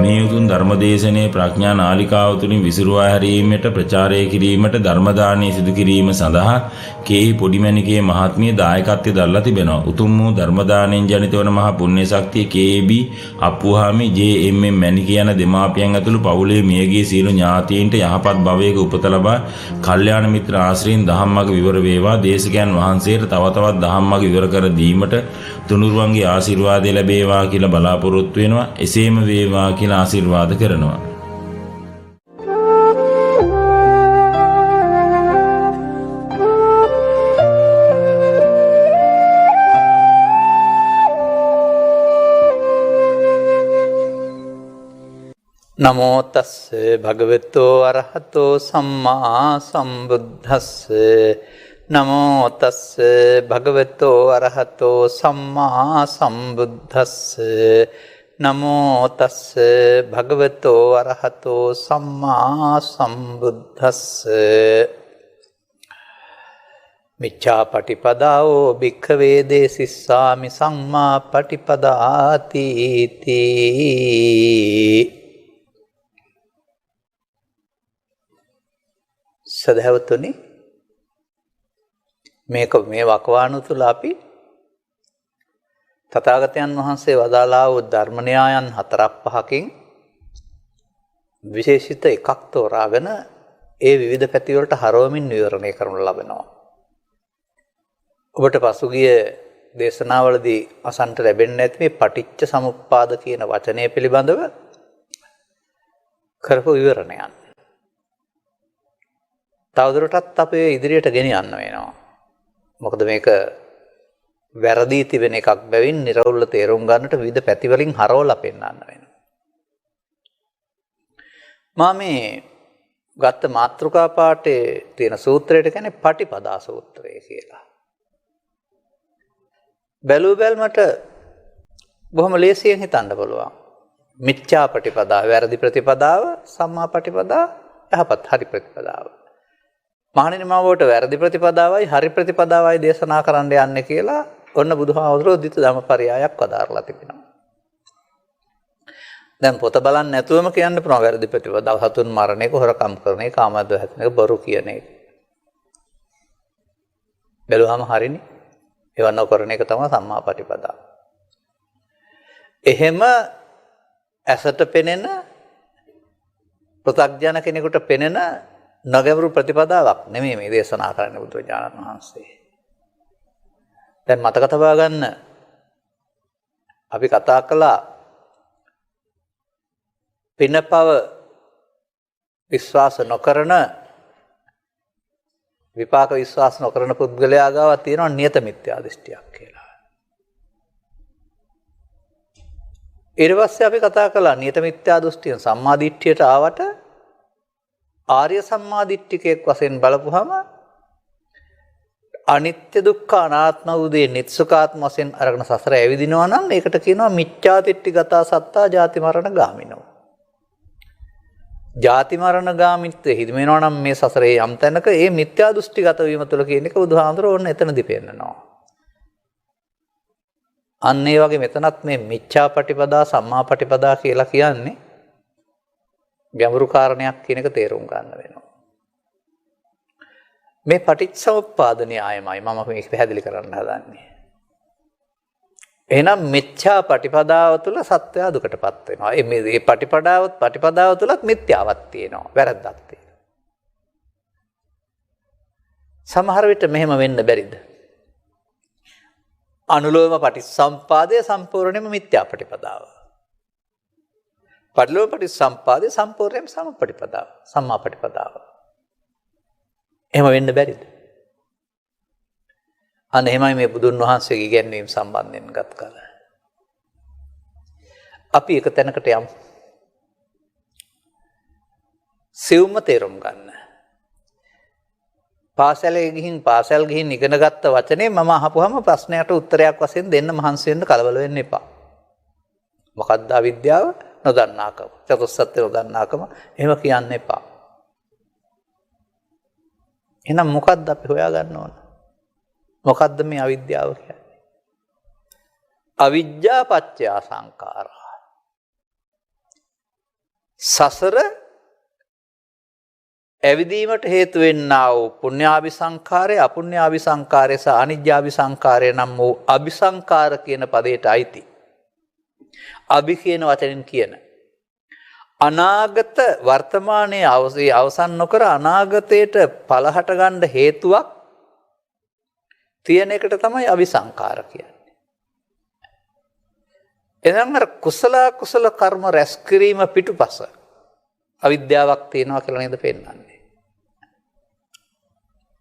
මේ උතුම් ධර්මදේශනයේ ප්‍රඥා නාලිකාව තුළින් විසිරුවා හැරීමට ප්‍රචාරය කිරීමට ධර්ම දානය සිදු කිරීම සඳහා කේහි පොඩිමැණිකේ මහත්මිය දායකත්වය දරලා තිබෙනවා. උතුම් වූ ධර්ම දාණයෙන් ජනිත වන මහා පුණ්‍ය ශක්තිය කේ.බී. අප්පුහාමි ජේ.එම්.එම්. මැණිකේ යන දෙමාපියන් ඇතුළු පවුලේ මියගිය සියලු ඥාතීන්ට යහපත් භවයක උපත ලබා කල්යාණ මිත්‍ර ආශ්‍රයෙන් දහම් මඟ විවර වේවා. දේශකයන් වහන්සේට තව තවත් දහම් මඟ විවර කර දීමට තුනුරුවන්ගේ ආශිර්වාදය ලැබේවා කියලා බලාපොරොත්තු වෙනවා. එසේම වේවා කියලා ආශිර්වාද කරනවා. නමෝ තස්ස භගවතු අරහතෝ සම්මා සම්බුද්දස්ස නමෝ තස්ස භගවතු අරහතෝ සම්මා සම්බුද්දස්ස නමෝ තස්ස භගවතු අරහතෝ සම්මා සම්බුද්දස්ස මිච්ඡා පටිපදාෝ භික්ඛවේ දේසිස්සාමි සම්මා පටිපදාති තී. සදහවතුනි, මේ වකවානු තුළ අපි තථාගතයන් වහන්සේ වදාළා වූ ධර්ම න්‍යායන් 4-5කින් විශේෂිත එකක් තෝරාගෙන ඒ විවිධ පැතිවලට හරවමින් විවරණය කරනු ලබනවා. ඔබට පසුගිය දේශනාවලදී අසන්ට ලැබෙන්නේ නැති මේ පටිච්ච සමුප්පාද කියන වචනය පිළිබඳව කරපු විවරණයන් තවදුරටත් අපේ ඉදිරියට ගෙන යන්න වෙනවා. මොකද මේක වැරදි තිබෙන එකක් බැවින් නිර්වෘල්ල තේරුම් ගන්නට විවිධ පැතිවලින් හරවලා පෙන්වන්න වෙනවා. මා මේ ගත්ත මාතෘකා පාඨයේ තියෙන සූත්‍රයට කියන්නේ පටිපදා සූත්‍රය කියලා. බැලුවමට බොහොම ලේසියෙන් හිතන්න පුළුවන්. මිච්ඡා පටිපදා වැරදි ප්‍රතිපදාව, සම්මා පටිපදා යහපත් හරි ප්‍රතිපදාව. මහණෙනි මම ඔබට වැරදි ප්‍රතිපදාවයි හරි ප්‍රතිපදාවයි දේශනා කරන්න යන්නේ කියලා ඔන්න බුදුහාමුදුරුවෝ දිත ධම්මපරයයක් වදාරලා තිබෙනවා. දැන් පොත බලන්න නැතුවම කියන්න පුළුවන් වැරදි ප්‍රතිපදාව සතුන් මරණ එක, හොරකම් කරන එක, කාමද්ද හැදෙන එක, බොරු කියන එක. බැලුවාම හරිනේ. ඒව නොකරන එක තමයි සම්මා පටිපදාව. එහෙම ඇසට පෙනෙන පෘථග්ජන කෙනෙකුට පෙනෙන නගවරු ප්‍රතිපදාවක් නෙමෙයි මේ දේශනා කරන්නේ බුදුරජාණන් වහන්සේ. දැන් මතක තබා ගන්න, අපි කතා කළා පිනපව විශ්වාස නොකරන, විපාක විශ්වාස නොකරන පුද්ගලයා ගාව තියෙනවා නියත මිත්‍යා දෘෂ්ටියක් කියලා. ඊට පස්සේ අපි කතා කළා නියත මිත්‍යා දෘෂ්ටියෙන් සම්මා දිට්ඨියට ආවට ආර්ය සම්මාදිට්ඨිකයෙක් වශයෙන් බලපුවහම අනිත්‍ය දුක්ඛ අනාත්ම වූ දේ නිත්සුකාත්ම වශයෙන් අරගෙන සසර ඇවිදිනවා නම් ඒකට කියනවා මිච්ඡාදිට්ඨිගතා සත්තා ජාති මරණ ගාමිනෝ. ජාති මරණ ගාමිත්වයේ හිදෙනවා නම් මේ සසරේ යම් තැනක ඒ මිත්‍යා දෘෂ්ටිගත වීම තුළ කියන එක බුදුහාමුදුරුවෝ ඔන්න එතනදී පෙන්නනවා. අන්න ඒ වගේ මෙතනත් මේ මිච්ඡා පටිපදා සම්මා පටිපදා කියලා කියන්නේ ගැඹුරු කාරණයක් කියන එක තේරුම් ගන්න වෙනවා. මේ පටිච්චසමුප්පාද න්‍යායමයි මම මේක පැහැදිලි කරන්න හදන්නේ. එහෙනම් මිච්ඡා පටිපදාව තුළ සත්‍යය දුකටපත් වෙනවා. මේ පටිපදාව තුලත් මිත්‍යාවක් තියෙනවා, වැරද්දක් තියෙනවා. සමහර විට මෙහෙම වෙන්න බැරිද? අනුලෝම පටිච්චසම්පාදය සම්පූර්ණයෙන්ම මිත්‍යා පටිපදාව. පරිලෝක පටිච්චසම්පාදය සම්පූර්ණයෙන්ම සම්පටිපදාව, සම්මා පටිපදාව. එහෙම වෙන්න බැරිද? අන්න එහෙමයි මේ බුදුන් වහන්සේගේ ඉගැන්වීම් සම්බන්ධයෙන් ගත් කල. අපි එක තැනකට යමු. සිව්ම තේරුම් ගන්න. පාසල් ගිහින් ඉගෙන ගත්ත වචනේ මම අහපුවම ප්‍රශ්නයට උත්තරයක් වශයෙන් දෙන්න මහන්සි වෙන්න කලබල වෙන්න එපා. මොකක්ද අවිද්‍යාව? නොදන්නාකම. චතුස්සත්‍ය නොදන්නාකම. එහෙම කියන්න එපා. එහෙනම් මොකක්ද අපි හොයාගන්න ඕන? මොකක්ද මේ අවිද්‍යාව කියන්නේ? අවිජ්ජා පත්‍ය සංඛාරා. සසර ඇවිදීමට හේතු වෙන්නා වූ පුණ්‍යාභිසංකාරය, අපුණ්‍යාභිසංකාරය සහ අනිජ්ජාභිසංකාරය නම් වූ අபிසංකාර කියන පදයට අයිති. අභි කියන වචනෙන් කියන අනාගත වර්තමානයේ අවසන් නොකර අනාගතයට පළහට ගන්න හේතුවක් තියෙන එකට තමයි අபிසංකාර කියන්නේ. එහෙනම් අර කුසල කර්ම රැස් කිරීම පිටුපස අවිද්‍යාවක් තියෙනවා කියලා නේද පෙන්නන්නේ.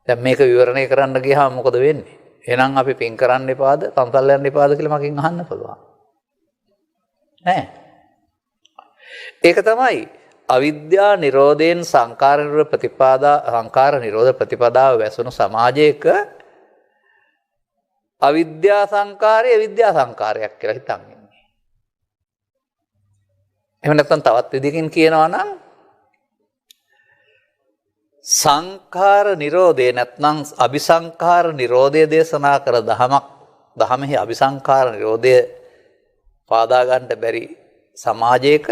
දැන් මේක විවරණය කරන්න ගියාම මොකද වෙන්නේ? එහෙනම් අපි පින් කරන්න එපාද, පන්සල් යන්න එපාද කියලා මගෙන් අහන්න පුළුවන්. නෑ. ඒක තමයි අවිද්‍යා නිරෝධයෙන් සංකාර නිරෝධ ප්‍රතිපදාව වැසුණු සමාජයක අවිද්‍යා සංකාරය විද්‍යා සංකාරයක් කියලා හිතන් ඉන්නේ. එහෙම නැත්නම් තවත් විදිහකින් කියනවා නම් සංඛාර නිරෝධය නැත්නම් අபிසංඛාර නිරෝධය දේශනා කර දහමෙහි අபிසංඛාර නිරෝධය පාදා ගන්න බැරි සමාජයක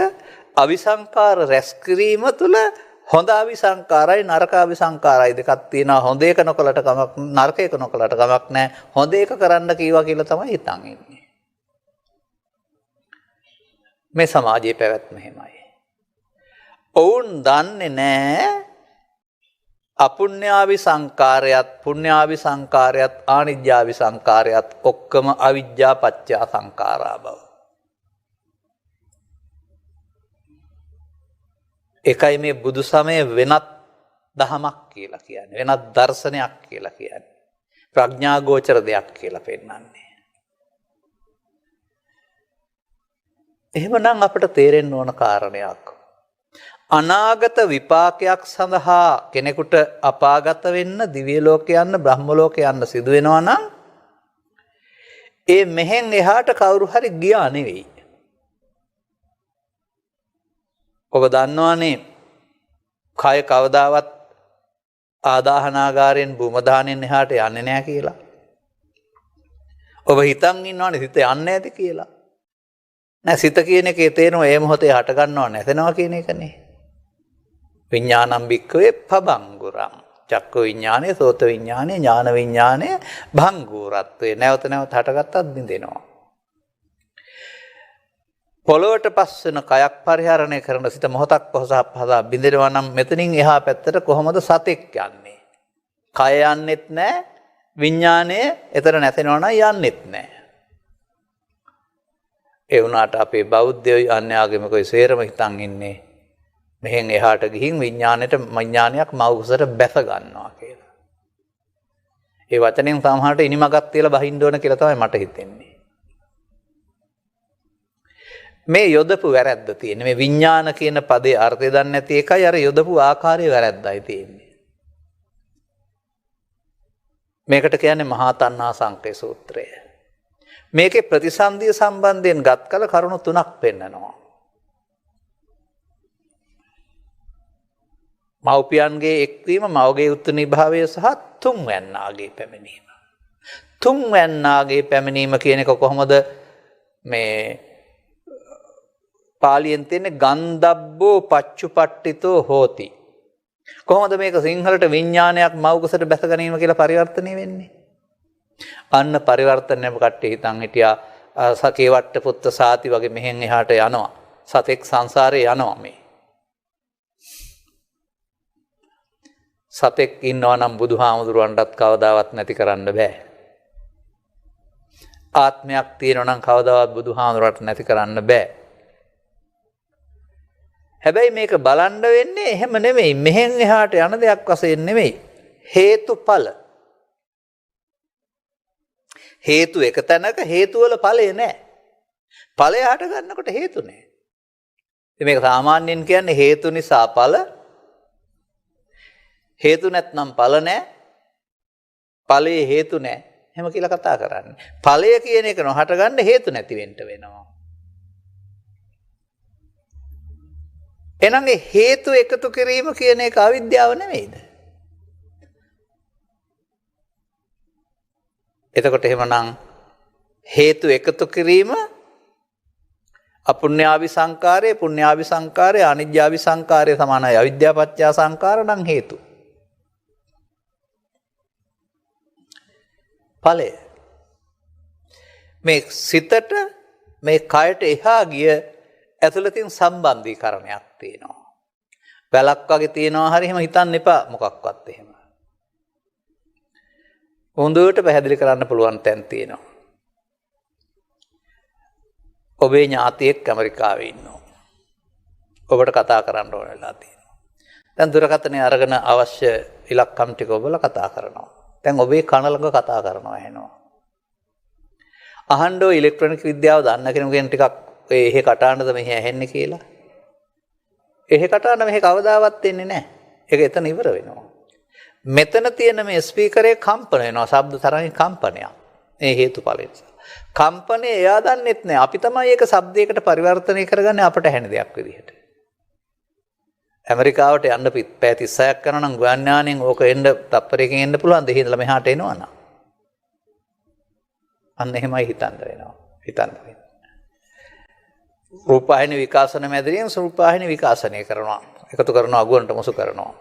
අවිසංකාර රැස් කිරීම තුළ හොඳ අවිසංකාරයි නරක අවිසංකාරයි දෙකක් තියෙනවා. හොඳ එක නොකලට කමක් නරක එක නොකලට කමක් නැහැ. හොඳ එක කරන්න කීවා කියලා තමයි හිතන් ඉන්නේ. මේ සමාජයේ පැවැත්ම එහෙමයි. ඔවුන් දන්නේ නැහැ අපුණ්‍යාවිසංකාරයත් පුණ්‍යාවිසංකාරයත් ආනිජ්ජාවිසංකාරයත් ඔක්කොම අවිජ්ජා පත්‍ය සංකාරා බව. එකයි මේ බුදු සමය වෙනත් දහමක් කියලා කියන්නේ. වෙනත් දර්ශනයක් කියලා කියන්නේ. ප්‍රඥා ගෝචර දෙයක් කියලා පෙන්නන්නේ. එහෙමනම් අපිට තේරෙන්න ඕන කාරණයක්. අනාගත විපාකයක් සඳහා කෙනෙකුට අපාගත වෙන්න, දිව්‍ය ලෝකේ යන්න, බ්‍රහ්ම ලෝකේ යන්න සිදු වෙනවා නම් ඒ මෙහෙන් එහාට කවුරු හරි ගියා නෙවෙයි. ඔබ දන්නවනේ කය කවදාවත් ආදාහනාගාරයෙන් භූමදානෙන් එහාට යන්නේ නැහැ කියලා. ඔබ හිතන් ඉන්නවනේ සිත යන්නේ නැති කියලා. නෑ, සිත කියන එකේ තේරුම ඒ මොහොතේ හට ගන්නව නැතනවා කියන එකනේ. විඥානම් බික්කවේ පබංගුරං. චක්ක විඥානය, සෝත විඥානය, ඥාන විඥානය භංගුරත්වේ නැවත නැවත හටගත්තත් බිඳෙනවා. පොළොවට පස් වෙන කයක් පරිහරණය කරන සිත මොහොතක් පහසා බිඳෙනවා නම් මෙතනින් එහා පැත්තට කොහොමද සතෙක් යන්නේ? කය යන්නෙත් නැහැ, විඥානය එතන නැතෙනවා නම් යන්නෙත් නැහැ. ඒ වුණාට අපේ බෞද්ධයෝ අන්‍යාගමිකයෝ සේරම හිතන් ඉන්නේ මෙහෙන් එහාට ගිහින් විඥානයක් මව්කුසට බැස ගන්නවා කියලා. ඒ වචනෙන් සමහරට ඉනිමගක් තියලා බහින්න ඕන කියලා තමයි මට හිතෙන්නේ. මේ යොදපු වැරැද්ද තියෙන්නේ. මේ විඥාන කියන පදේ අර්ථය දන්නේ නැති එකයි අර යොදපු ආකාරයේ වැරැද්දයි තියෙන්නේ. මේකට කියන්නේ මහා තණ්හා සංකේ සූත්‍රය. මේකේ ප්‍රතිසන්දිය සම්බන්ධයෙන් ගත් කල කරුණු තුනක් පෙන්නනවා. මව්පියන්ගේ එක්වීම, මවගේ උත්තුනී භාවය සහ තුන්වැන්නාගේ පැමිණීම. තුන්වැන්නාගේ පැමිණීම කියන එක කොහොමද මේ පාලියෙන් තියෙන්නේ ගන්ධබ්බෝ පච්චුපට්ඨිතෝ හෝති. කොහොමද මේක සිංහලට විඥානයක් මව්කුසට බැස ගැනීම කියලා පරිවර්තනය වෙන්නේ? අන්න පරිවර්තනයම කට්ටිය හිතන් හිටියා සකේ වට්ට පුත්ත සාති වගේ මෙහෙන් එහාට යනවා. සතෙක් සංසාරේ යනවා මේ. සතෙක් ඉන්නවා නම් බුදුහාමුදුරුවන්ටත් කවදාවත් නැති කරන්න බෑ. ආත්මයක් තියෙනවා නම් කවදාවත් බුදුහාමුදුරුවන්ට නැති කරන්න බෑ. හැබැයි මේක බලන්න වෙන්නේ එහෙම නෙමෙයි. මෙහෙන් එහාට යන දෙයක් වශයෙන් නෙමෙයි. හේතුඵල. හේතු එක තැනක හේතු වල ඵලය නැහැ. ඵලය හට ගන්නකොට හේතු නැහැ. ඉතින් මේක සාමාන්‍යයෙන් කියන්නේ හේතු නිසා ඵල. හේතු නැත්නම් ඵල නැහැ. ඵලයේ හේතු නැහැ. එහෙම කියලා කතා කරන්නේ. ඵලය කියන එක නොහට ගන්න හේතු නැති වෙන්න වෙනවා. එහෙනම් හේතු එකතු කිරීම කියන එක අවිද්‍යාව නෙමෙයිද? එතකොට එහෙමනම් හේතු එකතු කිරීම අපුඤ්ඤාවි සංකාරය, පුඤ්ඤාවි සංකාරය, අනිජ්ජාවි සංකාරය සමානයි. අවිද්‍යාව පත්‍ය සංකාර නම් හේතු. ඵලය. මේ සිතට මේ කයට එහා ගිය ඇතුළතින් සම්බන්ධීකරණයක් තියෙනවා. වැලක් වගේ තියෙනවා හරි එහෙම හිතන්න එපා මොකක්වත් එහෙම. හොඳට පැහැදිලි කරන්න පුළුවන් තැන් තියෙනවා. ඔබේ ඥාතියෙක් ඇමරිකාවේ ඉන්නවා. ඔබට කතා කරන්න ඕන වෙලා තියෙනවා. දැන් දුරකථනය අරගෙන අවශ්‍ය ඉලක්කම් ටික ඔබලා කතා කරනවා. දැන් ඔබේ කන ළඟ කතා කරනවා ඇහෙනවා. අහන්න ඔය ඉලෙක්ට්‍රොනික විද්‍යාව දන්න කෙනෙකුගෙන් ටිකක් එහෙ කටහඬද මෙහෙ ඇහෙන්නේ කියලා. එහෙ කටහඬ මෙහෙ කවදාවත් එන්නේ නැහැ. ඒක එතන ඉවර වෙනවා. මෙතන තියෙන මේ ස්පීකරේ කම්පන වෙනවා. ශබ්ද තරංග කම්පනයක්. ඒ හේතුඵල නිසා. කම්පනය එයා දන්නෙත් නැහැ. අපි තමයි ඒක ශබ්දයකට පරිවර්තනය කරගන්නේ අපට ඇහෙන දෙයක් විදිහට. ඇමරිකාවට යන්න පැය 36ක් කරනවා නම් ගුවන් යානෙන් ඕක එන්න තප්පරයකින් එන්න පුළුවන්. දෙහි ඉඳලා මෙහාට එනවා නම්. අන්න එහෙමයි හිතන්න වෙනවා. හිතන්න වෙනවා. රූපවාහිනී විකාශන මැදිරියෙන් රූපවාහිනී විකාශනය කරනවා. එකතු කරනවා අගුවන්ට මුසු කරනවා.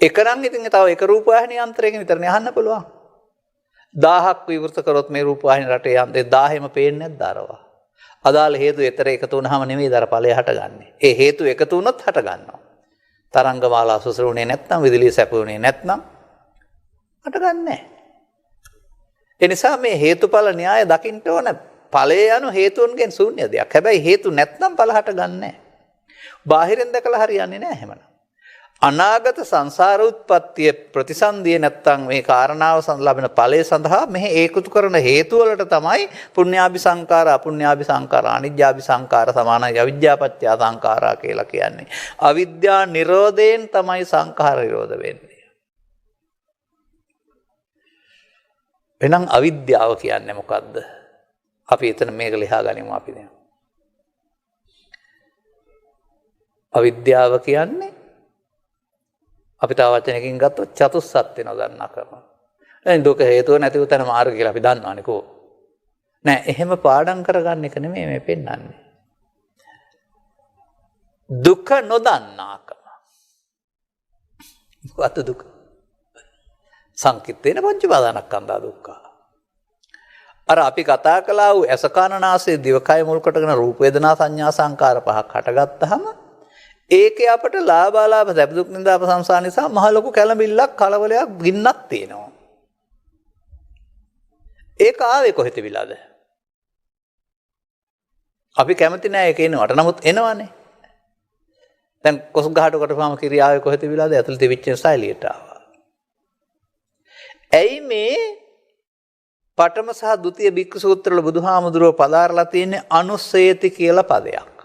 එක නම් ඉතින් තව එක රූපවාහිනී යන්ත්‍රයකින් විතරනේ අහන්න පුළුවන්. 1000ක් විවෘත කරොත් මේ රූපවාහිනී රටේ යන්ත්‍රය 1000ෙම පේන්නේ නැද්ද අරවා? අදාළ හේතු ඊතර එකතු වුණාම නෙමෙයි දර ඵලය හටගන්නේ. ඒ හේතු එකතු වුණොත් හටගන්නවා. තරංගමාලා සුසුරුනේ නැත්නම් විදුලිය සැපුනේ නැත්නම් හටගන්නේ නැහැ. ඒ නිසා මේ හේතුඵල න්‍යාය දකින්න ඕන. ඵලය යනු හේතුන්ගෙන් ශූන්‍ය දෙයක්. හැබැයි හේතු නැත්නම් ඵල හටගන්නේ නැහැ. බාහිරින් දැකලා හරියන්නේ නැහැ එහෙමනම්. අනාගත සංසාර උත්පත්තිය ප්‍රතිසන්දිය නැත්නම් මේ කාරණාව ලැබෙන ඵලය සඳහා මෙහි ඒකතු කරන හේතු වලට තමයි පුඤ්ඤාභි සංකාර, අපුඤ්ඤාභි සංකාර, අනිජ්ජාභි සංකාර සමානයි අවිද්‍යාපත්‍ය සංකාරා කියලා කියන්නේ. අවිද්‍යා නිරෝධයෙන් තමයි සංඛාර නිරෝධ වෙන්නේ. එහෙනම් අවිද්‍යාව කියන්නේ මොකද්ද? අපි එතන මේක ලියා ගනිමු අපි දැන්. අවිද්‍යාව කියන්නේ අපි තව වචනකින් ගත්තොත් චතුස්සත්ත්‍ය නොදන්නා කම. එහෙනම් දුක හේතුව නැතිව තන මාර්ගය කියලා අපි දන්නවනේ කෝ. නෑ එහෙම පාඩම් කරගන්න එක නෙමෙයි මේ පෙන්වන්නේ. දුක නොදන්නාකම. මොකද්ද දුක? සංකිට්ඨේන පංච උපාදානස්කන්ධා දුක්ඛ. අර අපි කතා කළා වූ අසකනාසය දිවකය මුල් කොටගෙන රූප වේදනා සංඥා සංකාර පහක් හටගත්තාම ඒකේ අපට ලාභාලාභ සැප දුක් නින්දා අපසංසා නිසා මහ ලොකු කැළඹිල්ලක් කලබලයක් ගින්නක් තියෙනවා. ඒක ආවේ කොහෙද විලාද? අපි කැමති නෑ ඒක එනවට. නමුත් එනවනේ. දැන් කොස් ගහට කොටපුවාම කිරියාවේ කොහෙද විලාද? ඇතුළේ තිබිච්ච නිසා එළියට ආවා. ඇයි මේ පඨම සහ ဒုတိ බික්කු සූත්‍රවල බුදුහාමුදුරුවෝ පදාරලා තියෙන්නේ අනුස්සේති කියලා පදයක්.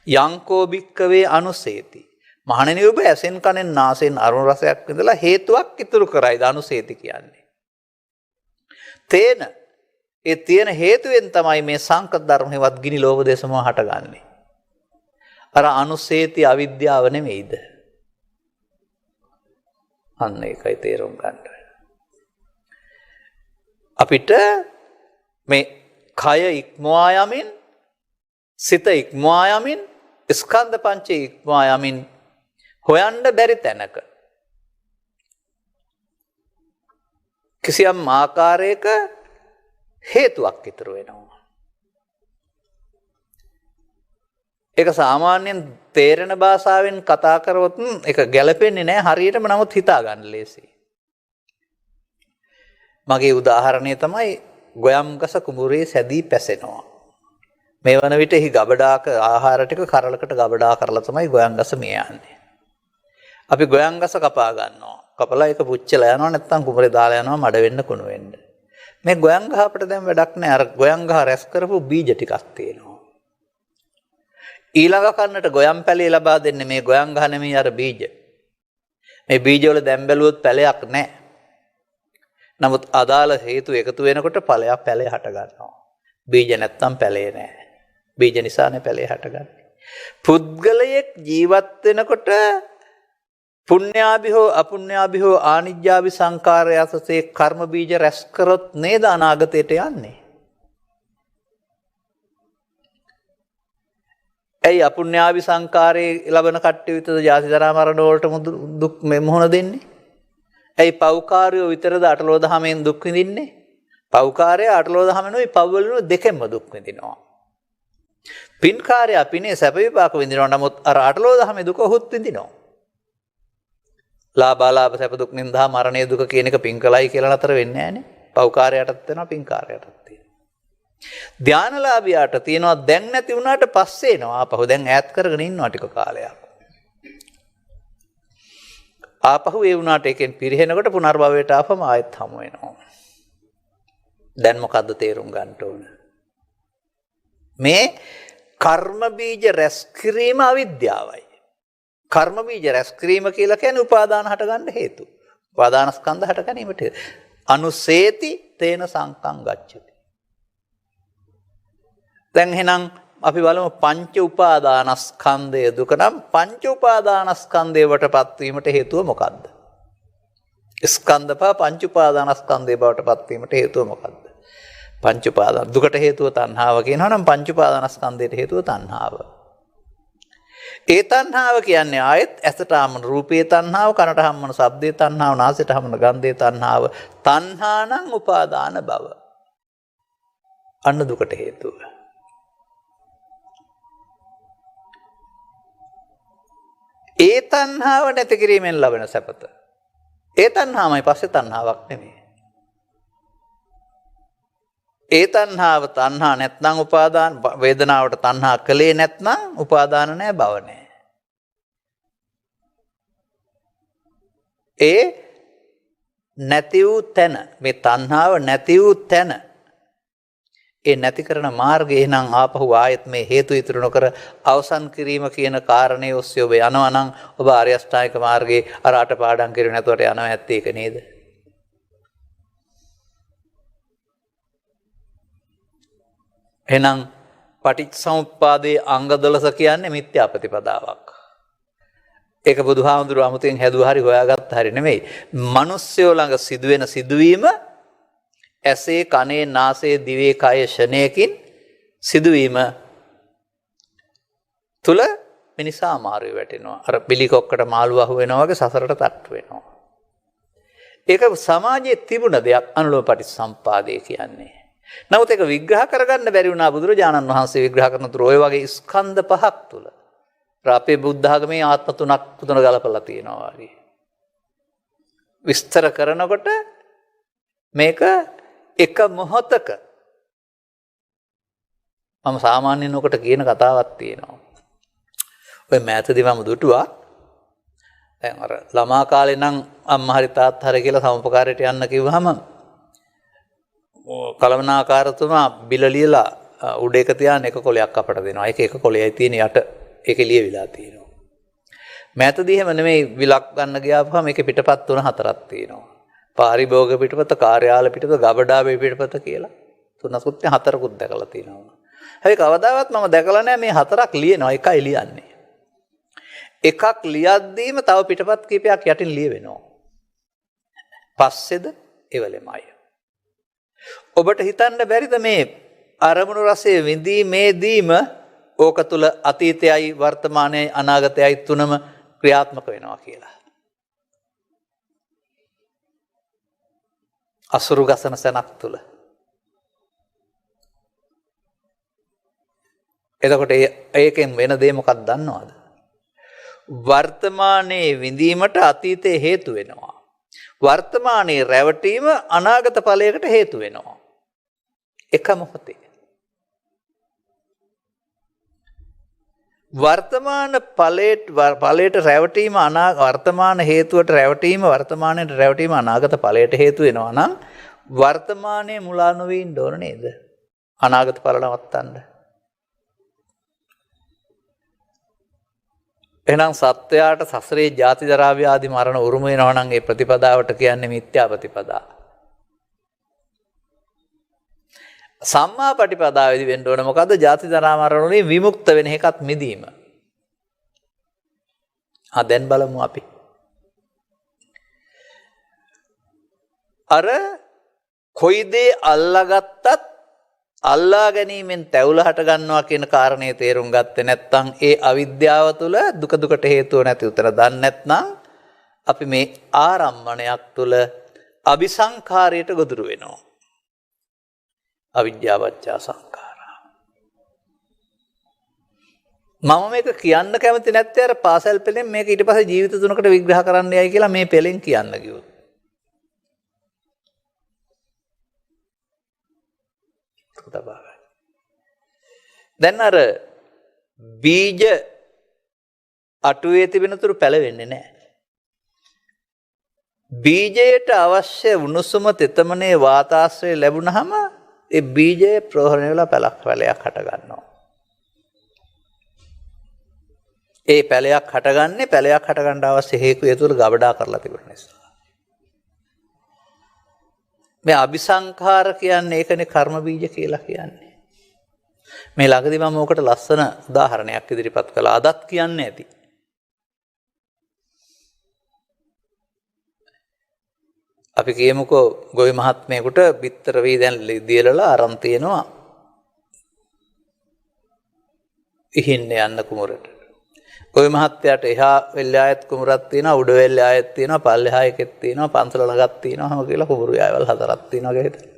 යංකෝ භික්කවේ අනුසේති. මහණෙනි ඔබ ඇසෙන් කනෙන් නාසයෙන් අරුණ රසයක් විඳලා හේතුවක් ඉතුරු කරයිද අනුසේති කියන්නේ. තේන ඒ තියෙන හේතුවෙන් තමයි මේ සංකත ධර්ම හේවත් ගිනි ලෝභ දේශම හටගන්නේ. අර අනුසේති අවිද්‍යාව නෙමෙයිද? අන්න ඒකයි තේරුම් ගන්න. අපිට මේ කය ඉක්මවා යමින් සිත ඉක්මවා යමින් ස්කන්ධ පංචේ ඉක්මවා යමින් හොයන්න බැරි තැනක කිසියම් ආකාරයක හේතුවක් ඉතුරු වෙනවා. ඒක සාමාන්‍යයෙන් තේරෙන භාෂාවෙන් කතා කරවොත් ඒක ගැලපෙන්නේ නැහැ හරියටම. නමුත් හිතා ගන්න ලේසියි. මගේ උදාහරණය තමයි ගොයම් ගස කුඹුරේ සැදී පැසෙනවා. මේ වන විට එහි ගබඩාක ආහාර ටික කරලකට ගබඩා කරලා තමයි ගොයම් ගස මේ යන්නේ. අපි ගොයම් ගස කපා ගන්නවා. කපලා ඒක පුච්චලා යනවා නැත්නම් කුඹරේ දාලා යනවා මඩ වෙන්න කුණු වෙන්න. මේ ගොයම් ගහ අපිට දැන් වැඩක් නැහැ. අර ගොයම් ගහ රැස් කරපු බීජ ටිකක් තියෙනවා. ඊළඟ කන්නට ගොයම් පැලේ ලබා දෙන්නේ මේ ගොයම් ගහ නෙමෙයි අර බීජ. මේ බීජ වල දැන් බැලුවොත් පැලයක් නැහැ. නමුත් අදාළ හේතු එකතු වෙනකොට පැලේ හට ගන්නවා. බීජ නැත්තම් පැලේ නැහැ. බීජ නිසානේ පැලේ හටගන්නේ. පුද්ගලයෙක් ජීවත් වෙනකොට පුණ්‍යාභි හෝ අපුණ්‍යාභි හෝ ආනිජ්ජාභි සංකාරය අසසේ කර්ම බීජ රැස් කරොත් නේද අනාගතයට යන්නේ. ඇයි අපුණ්‍යාවි සංකාරයේ ලබන කට්ටිය විතරද ජාති ජරා මරණ වලට දුක් මොහොන දෙන්නේ? ඇයි පව්කාරයෝ විතරද අටලෝ දහමෙන් දුක් විඳින්නේ? පව්කාරය අටලෝ දහමෙනුයි පව්වලුයි දෙකෙන්ම දුක් විඳිනවා. පින්කාරය පිනේ සැප විපාක විඳිනවා. නමුත් අර අටලෝ දහමේ දුක ඔහුත් විඳිනවා. ලාභාලාභ සැප දුක් නින්දා මරණයේ දුක කියන එක පින් කළයි කියලා නතර වෙන්නේ නැහනේ. පව්කාරයටත් වෙනවා පින්කාරයටත් තියෙනවා. ධානලාභියාට තියෙනවා දැන් නැති වුණාට පස්සේ එනවා. ආපහු දැන් ඈත් කරගෙන ඉන්නවා ටික කාලයක්. ආපහු ඒ වුණාට එකෙන් පිරිහෙනකොට පුනර්භවයට ආපම ආයෙත් හමු වෙනවා. දැන් මොකද්ද තේරුම් ගන්න ඕන? මේ කර්ම බීජ රැස් කිරීම අවිද්‍යාවයි. කර්ම බීජ රැස් කිරීම කියලා කියන්නේ උපාදාන හට ගන්න හේතු. උපාදාන ස්කන්ධ හට ගැනීමට. අනුසේති තේන සංකම් ගච්ඡති. දැන් එහෙනම් අපි බලමු පංච උපාදානස්කන්ධය දුක නම් පංච උපාදානස්කන්ධය වටපත් වීමට හේතුව මොකද්ද? ස්කන්ධ පහ පංච උපාදානස්කන්ධය බවට පත් වීමට හේතුව මොකද්ද? පංච උපාදාන දුකට හේතුව තණ්හාව කියනවා නම් පංච උපාදානස්කන්ධයට හේතුව තණ්හාව. ඒ තණ්හාව කියන්නේ ආයෙත් ඇසට හම්බන රූපේ තණ්හාව, කනට හම්බන ශබ්දේ තණ්හාව, නාසයට හම්බන ගන්ධේ තණ්හාව, තණ්හානං උපාදාන භව. අන්න දුකට හේතුව. ඒ තණ්හාව නැති කිරීමෙන් ලබන සැපත. ඒ තණ්හාවයි පස්සේ තණ්හාවක් නෙමෙයි. ඒ තණ්හාව තණ්හා නැත්නම් උපාදාන වේදනාවට තණ්හා කලේ නැත්නම් උපාදාන නැහැ භව නැහැ. ඒ නැති වූ තැන මේ තණ්හාව නැති වූ තැන ඒ නැති කරන මාර්ගය එහෙනම් ආපහු ආයත් මේ හේතු ඉතුරු නොකර අවසන් කිරීම කියන කාරණේ ඔස්සේ ඔබ යනවා නම් ඔබ ආර්ය අෂ්ටාංගික මාර්ගයේ අර අට පාඩම් කිරුවේ නැතුවට යනවා ඇත්තේ ඒක නේද? එහෙනම් පටිච්චසමුප්පාදයේ අංග 12 කියන්නේ මිත්‍යා ප්‍රතිපදාවක්. ඒක බුදුහාමුදුරුවෝ අමුතෙන් හැදුවා හරි හොයාගත්ත හරි නෙමෙයි. මිනිස්සුયો ළඟ සිදුවෙන සිදුවීම ඇසේ කනේ නාසයේ දිවේ කය ෂණයකින් සිදුවීම තුල මිනිසා අමාරුවේ වැටෙනවා. අර බිලි කොක්කට මාළු අහු වෙනවා වගේ සසරට තට්ටු වෙනවා. ඒක සමාජයේ තිබුණ දෙයක් අනුලෝම පටිච්චසම්පාදය කියන්නේ. නමුත් ඒක විග්‍රහ කරගන්න බැරි වුණා බුදුරජාණන් වහන්සේ විග්‍රහ කරන තුරු ඔය වගේ ස්කන්ධ පහක් තුල. අපේ බුද්ධ ආගමේ ආත්ම තුන ගලපලා තියෙනවා වගේ. විස්තර කරනකොට මේක එක මොහොතක මම සාමාන්‍යයෙන් ඔකට කියන කතාවක් තියෙනවා. ඔය මෑතදී මම දුටුවා. දැන් අර ළමා කාලේ නම් අම්මා හරි තාත්තා හරි කියලා සමුපකාරයට යන්න කිව්වහම කලමනාකාරතුමා බිල ලියලා උඩ එක තියාන එක කොලයක් අපට දෙනවා. ඒක එක කොලයයි තියෙන යට ඒකේ ලියවිලා තියෙනවා. මෑතදී එහෙම නෙමෙයි විලක් ගන්න ගියාම ඒකේ පිටපත් 3-4ක් තියෙනවා. පාරිභෝග පිටපත, කාර්යාල පිටපත, ගබඩාවේ පිටපත කියලා 3කුත් 4කුත් දැකලා තියෙනවා. හැබැයි කවදාවත් මම දැකලා නැහැ මේ 4ක් ලියනවා එකයි ලියන්නේ. එකක් ලියද්දීම තව පිටපත් කීපයක් යටින් ලියවෙනවා. පස්සේද එවලෙමයි. ඔබට හිතන්න බැරිද මේ අරමුණු රසයේ විඳීමේදීම ඕක තුල අතීතයයි වර්තමානයයි අනාගතයයි තුනම ක්‍රියාත්මක වෙනවා කියලා. අසුරු ගසන සනක් තුල. එතකොට ඒකෙන් වෙන දේ මොකක්ද දන්නවද? වර්තමානයේ විඳීමට අතීතයේ හේතු වෙනවා. වර්තමානයේ රැවටීම අනාගත ඵලයකට හේතු වෙනවා. එක මොහොතේ. වර්තමාන ඵලයට රැවටීම වර්තමාන හේතුවට රැවටීම වර්තමානයේ රැවටීම අනාගත ඵලයට හේතු වෙනවා නම් වර්තමානයේ මුලා නොවී ඉන්න ඕන නේද? අනාගත ඵල නවත්තන්න. එහෙනම් සත්වයාට සසරේ ජාති ජරා ව්‍යාධි මරණ උරුම වෙනවා නම් ඒ ප්‍රතිපදාවට කියන්නේ මිත්‍යා ප්‍රතිපදා. සම්මා ප්‍රතිපදාවේදී වෙන්න ඕන මොකද්ද? ජාති ජරා මරණ වලින් විමුක්ත වෙන එකත් මිදීම. දැන් බලමු අපි. අර කොයි දේ අල්ලාගත්තත් අල්ලා ගැනීමෙන් තැවුල හට ගන්නවා කියන කාරණේ තේරුම් ගත්තේ නැත්නම් ඒ අවිද්‍යාව තුළ දුක දුකට හේතුව නැති උතර දන්නේ නැත්නම් අපි මේ ආරම්මණයක් තුළ අபிසංඛාරයට ගොදුරු වෙනවා. අවිද්‍යාවච්ඡා සංඛාරා. මම මේක කියන්න කැමති නැත්තේ අර පාසල් පෙළෙන් මේක ඊට පස්සේ ජීවිත තුනකට විග්‍රහ කරන්න යයි කියලා මේ පෙළෙන් කියන්න කිව්වොත්. දැන් අර බීජ අටුවේ තිබෙන තුරු පැලවෙන්නේ නැහැ. බීජයට අවශ්‍ය උණුසුම තෙතමනේ වාතාශ්‍රය ලැබුණාම ඒ බීජය ප්‍රෝහණය වෙලා පැලයක් හට ගන්නවා. ඒ පැලයක් හටගන්නේ පැලයක් හටගන්න අවශ්‍ය හේතු ඒ තුල ගබඩා කරලා තිබුණ නිසා. මේ අபிසංඛාර කියන්නේ ඒකනේ කර්ම බීජ කියලා කියන්නේ. මේ ළඟදී මම ඕකට ලස්සන උදාහරණයක් ඉදිරිපත් කළා. අදත් කියන්නේ ඇති. අපි කියමුකෝ ගොවි මහත්මයෙකුට බිත්තර වී දැන් දියලලා අරන් තියනවා ඉහින්න යන්න කුමරට. ගොවි මහත්තයාට එහා වෙල්ල ආයෙත් කුමරක් තියෙනවා, උඩ වෙල්ල ආයෙත් තියෙනවා, පල්ලෙහා එකෙත් තියෙනවා, පන්සල ළඟක් තියෙනවා, හැම කියලා කුමරු යායවල් 4ක් තියෙනවා කියලා හිතන්න.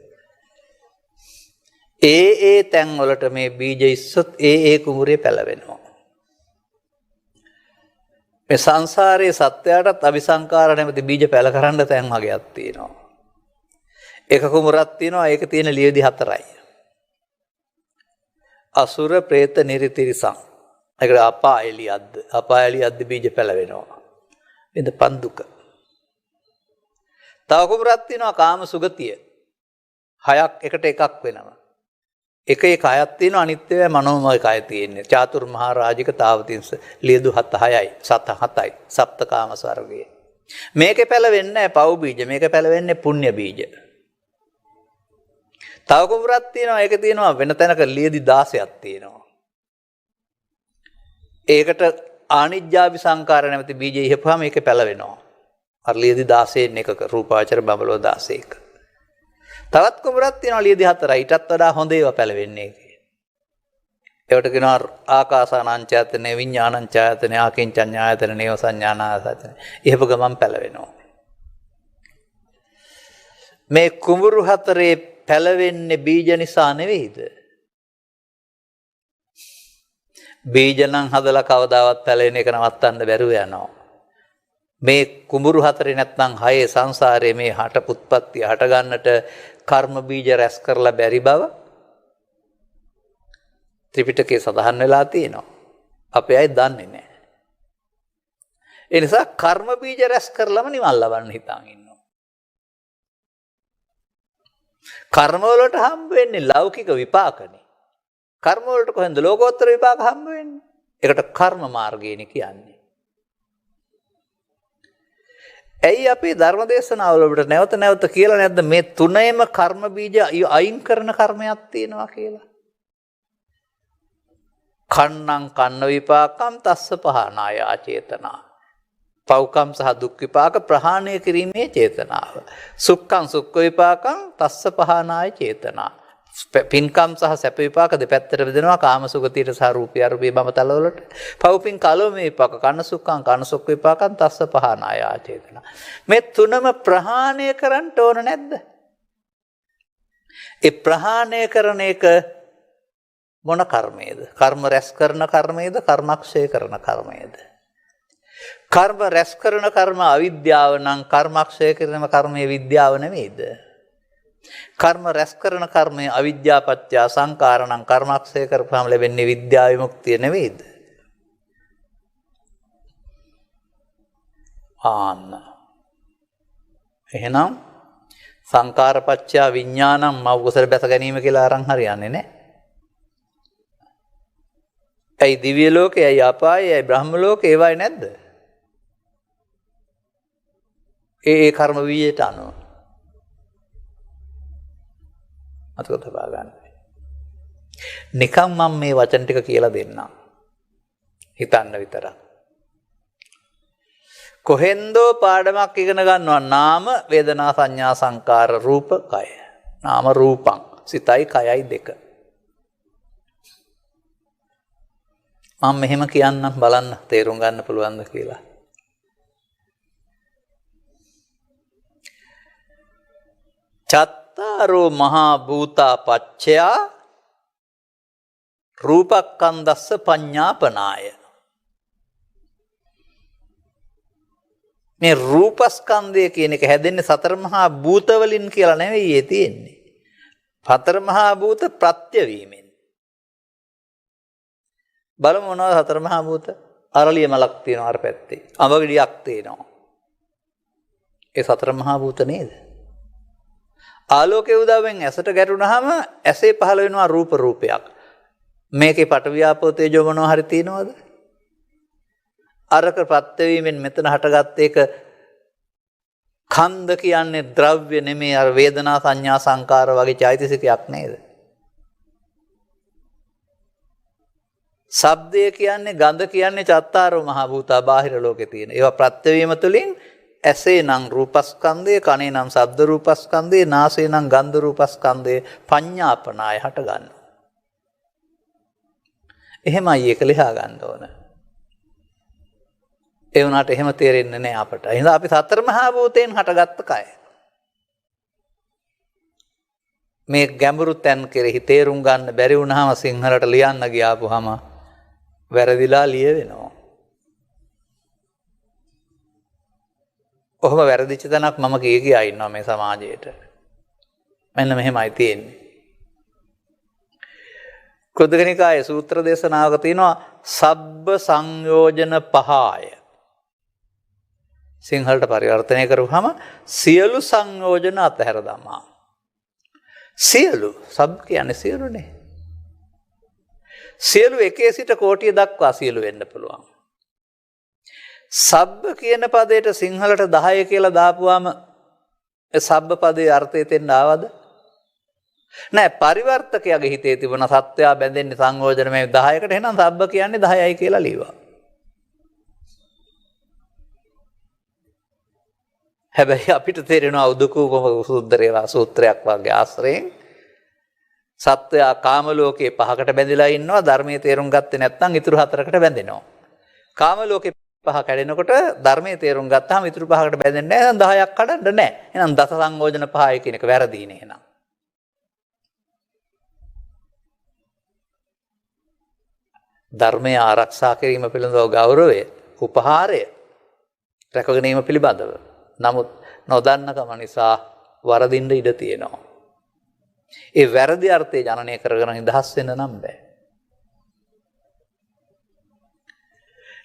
ඒ තැන් වලට මේ බීජ ඉස්සොත් ඒ කුමරේ පැලවෙනවා. මේ සංසාරයේ සත්‍යයටත් අபிසංකාර නැමැති බීජ පැල කරන්න තැන් වගේක් තියෙනවා. එක කුමරක් තියෙනවා, ඒක තියෙන ලියදි 4යි. අසුර, പ്രേත, නිරිතිරිසං. ඒකට අපායලියද්ද බීජ පැලවෙනවා. එද පන්දුක. තව කුමරක් තියෙනවා කාම සුගතිය. 6ක් එකට එකක් වෙනවා. එක හයක් තියෙනවා, අනිත් ඒවා මනෝමය කය තියෙන්නේ. චාතුර් මහා රාජික තාවතින්ස ලියදු 7යි, සත 7යි, සප්තකාම ස්වර්ගයේ. මේකේ පැලවෙන්නේ නැහැ පව් බීජ, මේක පැලවෙන්නේ පුණ්‍ය බීජ. තව කුමරක් තියෙනවා, ඒක තියෙනවා වෙන තැනක ලියදි 16ක් තියෙනවා. ඒකට ආනිජ්ජාபிසංකාර නැමැති බීජය ඉහපුවාම ඒකේ පැලවෙනවා. අර ලියදි 16න් එකක රූපාවචර බඹලෝ 16ක. තවත් කුමරක් තියෙනවා ලියදි 4යි. ඊටත් වඩා හොඳ ඒවා පැලවෙන්නේ ඒකේ. ඒවට කියනවා ආකාසානංචයතනේ, විඥානංචයතනේ, ආකින්චඤ්ඤායතනේ, නේව සංඥානායතනේ. ඉහප ගමන් පැලවෙනවා. මේ කුඹුරු 4 පැලවෙන්නේ බීජ නිසා නෙවෙයිද? බීජ නම් හදලා කවදාවත් පැලෙන එක නවත්තන්න බැරුව යනවා. මේ කුඹුරු 4 නැත්නම් 6 සංසාරයේ මේ හට උත්පත්ති හට ගන්නට කර්ම බීජ රැස් කරලා බැරි බව ත්‍රිපිටකයේ සඳහන් වෙලා තියෙනවා. අපේ අය දන්නේ නැහැ. ඒ නිසා කර්ම බීජ රැස් කරලම නිවන් ලබන්න හිතාගෙන ඉන්නවා. කර්ම වලට හම්බ වෙන්නේ ලෞකික විපාකනේ. කර්ම වලට කොහෙන්ද ලෝකෝත්තර විපාක හම්බ වෙන්නේ? ඒකට කර්ම මාර්ගයනේ කියන්නේ. ඇයි අපේ ධර්ම දේශනාවල ඔබට නැවත නැවත කියලා නැද්ද මේ තුනේම කර්ම බීජ අයින් කරන කර්මයක් තියෙනවා කියලා? කන්නං කන්න විපාකම් තස්ස පහනාය චේතනා. පෞකම් සහ දුක් විපාක ප්‍රහාණය කිරීමේ චේතනාව. සුක්ඛං සුක්ඛ විපාකම් තස්ස පහනාය චේතනා. පින්කම් සහ සැප විපාක දෙපැත්තට බෙදෙනවා කාම සුගතියට සහ රූපී අරූපී බමතල වලට. පව්පින් කලෝමේ විපාක කන සුක්ඛං කන සුක්ඛ විපාකං තස්ස පහනාය චේතනා. මේ තුනම ප්‍රහාණය කරන්න ඕන නැද්ද? ඒ ප්‍රහාණය කරන එක මොන කර්මයේද? කර්ම රැස් කරන කර්මයේද? කර්මක්ෂය කරන කර්මයේද? කර්ම රැස් කරන කර්ම අවිද්‍යාව නම් කර්මක්ෂය කරන කර්මයේ විද්‍යාව නෙමෙයිද? කර්ම රැස් කරන කර්මය අවිද්‍යාපත්‍ය සංකාර නම් කර්මක්ෂය කරපුවාම ලැබෙන්නේ විද්‍යා විමුක්තිය නෙවෙයිද? ආන්න. එහෙනම් සංකාරපත්‍ය විඥානං මව කුසල බැස ගැනීම කියලා අරන් හරියන්නේ නැහැ. ඇයි දිව්‍ය ලෝකේ, ඇයි අපායේ, ඇයි බ්‍රහ්ම ලෝකේ ඒවයි නැද්ද? ඒ කර්ම වීයට අනුව අතක තබා ගන්න. නිකම් මම මේ වචන ටික කියලා දෙන්නම්. හිතන්න විතරක්. කොහෙන්දෝ පාඩමක් ඉගෙන ගන්නවා නාම වේදනා සංඥා සංකාර රූප කය. නාම රූපං සිතයි කයයි දෙක. මම මෙහෙම කියන්නම් බලන්න තේරුම් ගන්න පුළුවන්ද කියලා. චත්තාරෝ මහා භූතා පච්චයා රූපක්ඛන්දස්ස පඤ්ඤාපනාය. මේ රූපස්කන්ධය කියන එක හැදෙන්නේ සතර මහා භූත වලින් කියලා නෙවෙයි තියෙන්නේ. සතර මහා භූත ප්‍රත්‍ය වීමෙන්. බලමු මොනවද සතර මහා භූත? අරලිය මලක් තියෙනවා අර පැත්තේ. අඹ ගෙඩියක් තියෙනවා. ඒ සතර මහා භූත නේද? ආලෝකයේ උදව්වෙන් ඇසට ගැටුණාම ඇසේ පහළ වෙනවා රූපයක්. මේකේ පඨවි ආපෝ තේජෝ මොනවා හරි තියෙනවද? අරක ප්‍රත්‍ය වීමෙන් මෙතන හටගත් එක ඛන්ද කියන්නේ ද්‍රව්‍ය නෙමෙයි අර වේදනා සංඥා සංකාර වගේ චෛතසිකයක් නේද? ශබ්දය කියන්නේ ගන්ධ කියන්නේ චත්තාරෝ මහා භූතා බාහිර ලෝකේ තියෙන. ඒවා ප්‍රත්‍ය වීම තුළින් ඇසේ නම් රූපස්කන්ධය, කනේ නම් ශබ්ද රූපස්කන්ධය, නාසයේ නම් ගන්ධ රූපස්කන්ධය පඤ්ඤාපනාය හට ගන්නවා. එහෙමයි ඒක ලියා ගන්න ඕන. ඒ වුණාට එහෙම තේරෙන්නේ නැහැ අපට. එහෙනම් අපි සතර මහා භූතයෙන් හටගත්ත කය. මේ ගැඹුරු තැන් කෙරෙහි තේරුම් ගන්න බැරි වුණාම සිංහලට ලියන්න ගියාපුවාම වැරදිලා ලියවෙනවා. ඔහොම වැරදිච්ච තැනක් මම කියා ඉන්නවා මේ සමාජයේට. මෙන්න මෙහෙමයි තියෙන්නේ. කුද්දකනිකායේ සූත්‍ර දේශනාවක තියෙනවා සබ්බ සංයෝජන පහය. සිංහලට පරිවර්තනය කරපුවාම සියලු සංයෝජන අතහැර දමා. සියලු සබ් කියන්නේ සියලුනේ. සියලු එකේ සිට කෝටිය දක්වා සියලු වෙන්න පුළුවන්. සබ්බ කියන පදයට සිංහලට 10 කියලා දාපුවාම ඒ සබ්බ පදේ අර්ථය තෙන්න ආවද? නෑ, පරිවර්තකයාගේ හිතේ තිබුණ සත්‍යය බැඳෙන්නේ සංයෝජන මේ 10කට. එහෙනම් සබ්බ කියන්නේ 10යි කියලා ලියුවා. හැබැයි අපිට තේරෙනවා උදුකූපම සූත්‍රයක් වගේ ආශ්‍රයෙන් සත්‍යය කාම ලෝකේ 5කට බැඳිලා ඉන්නවා. ධර්මයේ තේරුම් ගත්තේ නැත්නම් ඉතුරු 4කට බැඳෙනවා. කාම ලෝකේ 5 කැඩෙනකොට ධර්මයේ තේරුම් ගත්තාම ඉතුරු 5කට බැඳෙන්නේ නැහැ. 10ක් කඩන්න නැහැ. එහෙනම් දස සංයෝජන 5යි කියන එක වැරදීනේ එහෙනම්. ධර්මය ආරක්ෂා කිරීම පිළිබඳව ගෞරවය, උපහාරය රැක ගැනීම පිළිබඳව. නමුත් නොදන්නකම නිසා වරදින්න ඉඩ තියෙනවා. ඒ වැරදි අර්ථය ජනනය කරගෙන නිදහස් වෙන්න නම් බෑ.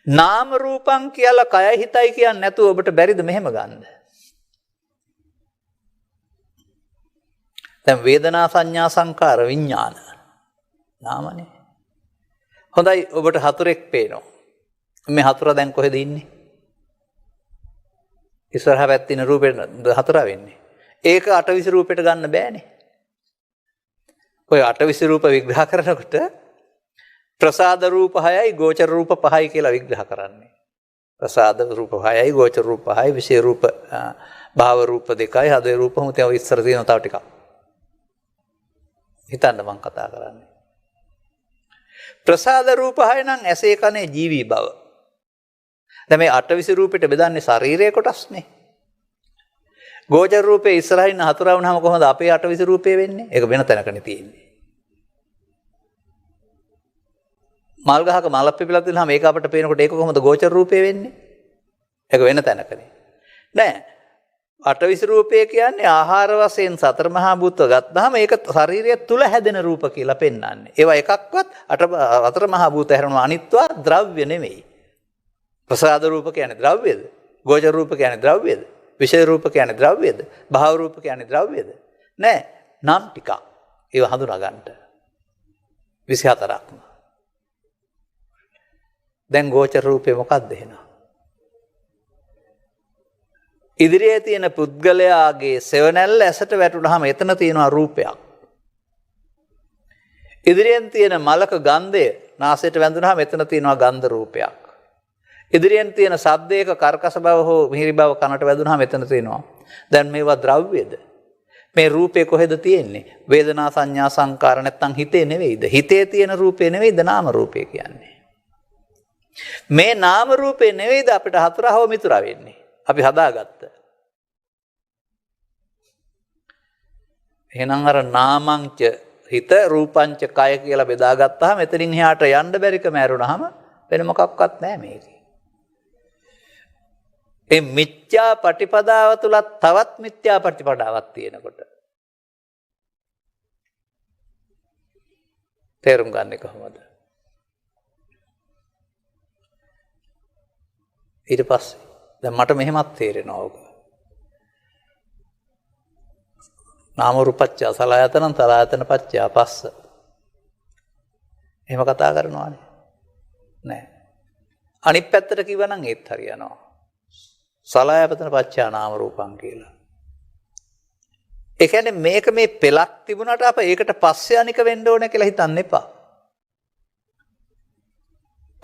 නාම රූපං කියලා කයයි හිතයි කියන්නේ නැතුව ඔබට බැරිද මෙහෙම ගන්න? දැන් වේදනා සංඥා සංකාර විඥාන නාමනේ. හොඳයි, ඔබට හතුරෙක් පේනවා. මේ හතුර දැන් කොහෙද ඉන්නේ? ඉස්සරහ පැත්තේ රූපෙට හතුර වෙන්නේ. ඒක අටවිසි රූපෙට ගන්න බෑනේ. ඔය අටවිසි රූප විග්‍රහ කරනකොට ප්‍රසාද රූප 6යි ගෝචර රූප 5යි කියලා විග්‍රහ කරන්නේ. ප්‍රසාද රූප 6යි ගෝචර රූප 5යි විශේෂ රූප භාව රූප 2යි හදේ රූප මොතේ ඔය ඉස්සර තියෙන තව ටිකක්. හිතන්න මම කතා කරන්නේ. ප්‍රසාද රූප 6 නම් ඇසේ කනේ ජීවි බව. දැන් මේ අටවිසි රූපෙට බෙදන්නේ ශරීරයේ කොටස්නේ. ගෝචර රූපේ ඉස්සරහින් හතුරා වුණාම කොහොමද අපේ අටවිසි රූපේ වෙන්නේ? ඒක වෙන තැනකනේ තියෙන්නේ. මල් ගහක මලක් පිපිලා තියෙනවාම ඒක අපිට පේනකොට ඒක කොහොමද ගෝචර රූපේ වෙන්නේ? ඒක වෙන තැනකනේ. නෑ. අටවිසි රූපය කියන්නේ ආහාර වශයෙන් සතර මහා භූත ගත්තාම ඒක ශරීරය තුල හැදෙන රූප කියලා පෙන්වන්නේ. ඒවා එකක්වත් අතර මහා භූත හැරෙනවා අනිත්වා ද්‍රව්‍ය නෙමෙයි. ප්‍රසාද රූප කියන්නේ ද්‍රව්‍යද? ගෝචර රූප කියන්නේ ද්‍රව්‍යද? විෂය රූප කියන්නේ ද්‍රව්‍යද? භාව රූප කියන්නේ ද්‍රව්‍යද? නෑ, නම් ටිකක්. ඒවා හඳුනා ගන්නට. 24ක්ම. දැන් ගෝචර රූපේ මොකක්ද එහෙනම්? ඉදිරියේ තියෙන පුද්ගලයාගේ සෙවණැල්ල ඇසට වැටුනහම එතන තියෙනවා රූපයක්. ඉදිරියෙන් තියෙන මලක ගන්ධය නාසයට වැඳුනහම එතන තියෙනවා ගන්ධ රූපයක්. ඉදිරියෙන් තියෙන ශබ්දයක කර්කශ බව හෝ මිහිරි බව කනට වැදුනහම එතන තියෙනවා. දැන් මේවා ද්‍රව්‍යද? මේ රූපේ කොහෙද තියෙන්නේ? වේදනා සංඥා සංකාර නැත්තම් හිතේ නෙවෙයිද? හිතේ තියෙන රූපේ නෙවෙයිද නාම රූපේ කියන්නේ? මේ නාම රූපේ නෙවෙයිද අපිට හතුරා හෝ මිතුරා වෙන්නේ. අපි හදාගත්ත. එහෙනම් අර නාමංච හිත රූපංච කය කියලා බෙදාගත්තාම එතනින් එහාට යන්න බැරිකම ඇරුණාම වෙන මොකක්වත් නැහැ මේකේ. ඒ මිත්‍යා ප්‍රතිපදාව තුල තවත් මිත්‍යා ප්‍රතිපදාවක් තියෙනකොට තේරුම් ගන්න කොහොමද? ඊට පස්සේ දැන් මට මෙහෙමත් තේරෙනවා ඕක. නාම රූපච්ඡ සලආයතන තලආයතන පච්චය පස්ස. එහෙම කතා කරනවානේ. නෑ. අනිත් පැත්තට කිව්වනම් ඒත් හරියනවා. සලආයතන පච්චය නාම රූපං කියලා. ඒ කියන්නේ මේක මේ පෙලක් තිබුණාට අප ඒකට පස්සේ අනික වෙන්න ඕනේ කියලා හිතන්න එපා.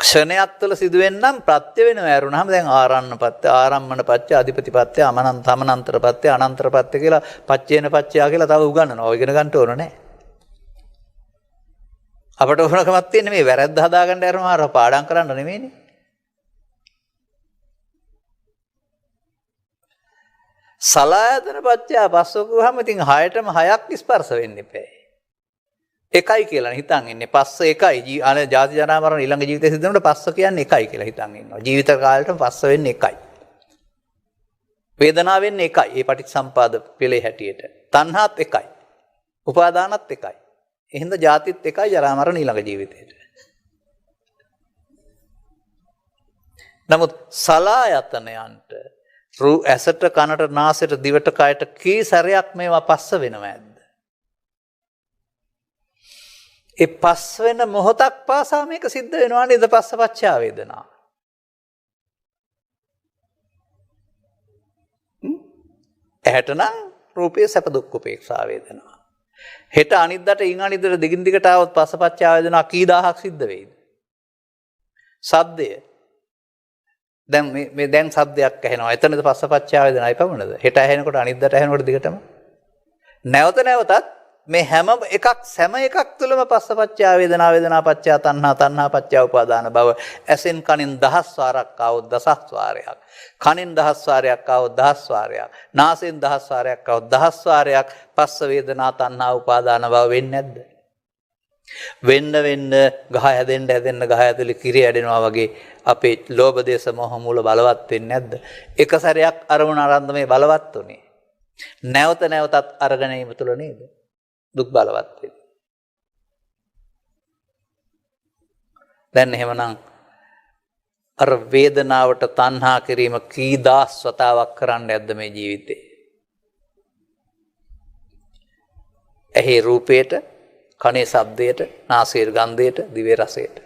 ක්ෂණයක් තුළ සිදුවෙන්නම් ප්‍රත්‍ය වෙනව ඇරුණාම දැන් ආරණ්‍යපත්‍ය ආරම්මන පත්‍ය අධිපතිපත්‍ය අමනන්තමනන්තරපත්‍ය අනන්තරපත්‍ය කියලා පච්චේන පච්චයා කියලා තව උගන්වනවා. ඔය ඉගෙන ගන්න ඕන නැහැ. අපට ඕනකමක් තියෙන්නේ මේ වැරද්ද හදාගන්න යනවා අර පාඩම් කරන්න නෙමෙයිනේ. සලආයතන පත්‍ය පස්සෝකුවම ඉතින් 6ටම 6ක් ස්පර්ශ වෙන්න එපා. එකයි කියලා හිතන් ඉන්නේ. පස්ස එකයි. අනේ ජාති ජරා මරණ ඊළඟ ජීවිතේ සිදුවෙනකොට පස්ස කියන්නේ එකයි කියලා හිතන් ඉන්නවා. ජීවිත කාලෙටම පස්ස වෙන්නේ එකයි. වේදනාව වෙන්නේ එකයි. ඒ පටිච්චසම්පාද පෙළේ හැටියට. තණ්හාත් එකයි. උපාදානත් එකයි. එහෙනම් ජාතිත් එකයි ජරා මරණ ඊළඟ ජීවිතේට. නමුත් සලආයතනයන්ට ඇසට කනට නාසයට දිවට කයට කී සැරයක් මේවා පස්ස වෙනව ඇද්ද? ඒ පස් වෙන මොහොතක් පාසා මේක සිද්ධ වෙනවා නේද? පස්සපච්චා වේදනා. ඇහැට නම් රූපයේ සැප දුක් උපේක්ෂා වේදනා. හෙට අනිද්දාට ඊන් අනිද්දාට දිගින් දිගට આવොත් පස්සපච්චා වේදනා කී දහහක් සිද්ධ වෙයිද? සද්දය. දැන් මේ දැන් සද්දයක් ඇහෙනවා. එතනද පස්සපච්චා වේදනායි පමණද? හෙට ඇහෙනකොට අනිද්දාට ඇහෙනකොට දිගටම නැවත නැවතත් මේ හැම එකක් තුළම පස්සපච්චා වේදනා වේදනා පච්චා තණ්හා තණ්හා පච්චා උපාදාන භව ඇසෙන් කනින් දහස් වාරයක් ආවොත් දසස් වාරයක් කනින් දහස් වාරයක් ආවොත් දහස් වාරයක් නාසයෙන් දහස් වාරයක් ආවොත් දහස් වාරයක් පස්ස වේදනා තණ්හා උපාදාන භව වෙන්නේ නැද්ද? වෙන්න ගහ හැදෙන්න ගහ ඇතුලේ කිරි ඇදෙනවා වගේ අපේ ලෝභ දේශ මොහ මූල බලවත් වෙන්නේ නැද්ද? එක සැරයක් අරමුණ ආරම්භ මේ බලවත් උනේ නැවත නැවතත් අරගෙන ඉම තුල නේද? දුක් බලවත් වෙන්නේ. දැන් එහෙමනම් අර වේදනාවට තණ්හා කිරීම කී දාස් වතාවක් කරන්න ඇද්ද මේ ජීවිතේ? ඇහි රූපයට, කනේ ශබ්දයට, නාසයේ ගන්ධයට, දිවේ රසයට.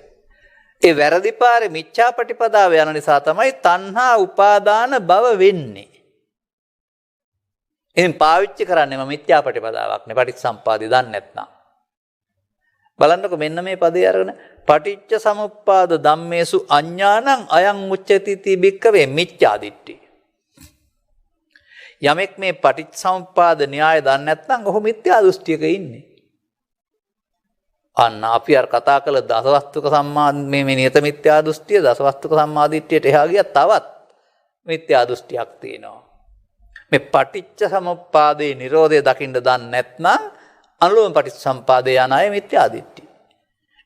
ඒ වැරදි පාරේ මිච්ඡා ප්‍රතිපදාව යන නිසා තමයි තණ්හා උපාදාන භව වෙන්නේ. එහෙන් පාවිච්චි කරන්නේම මිත්‍යා ප්‍රතිපදාවක් නේ පටිච්චසම්පාදේ දන්නේ නැත්නම්. බලන්නකො මෙන්න මේ පදේ අරගෙන පටිච්ච සමුප්පාද ධම්මේසු අඤ්ඤාණං අයං උච්චති ති බික්කවේ මිච්ඡා දිට්ඨි. යමෙක් මේ පටිච්චසමුප්පාද න්‍යාය දන්නේ නැත්නම් ඔහු මිත්‍යා දෘෂ්ටියක ඉන්නේ. අන්න අපි අර කතා කළ දසවස්තුක සම්මා මේ නියත මිත්‍යා දෘෂ්ටිය දසවස්තුක සම්මාදිට්ඨියට එහා ගියා තවත් මිත්‍යා දෘෂ්ටියක් තියෙනවා. මේ පටිච්ච සමුප්පාදේ නිරෝධය දකින්න දන්නේ නැත්නම් අනුලෝම පටිච්චසම්පාදේ යන අය මිත්‍යා දිට්ඨිය.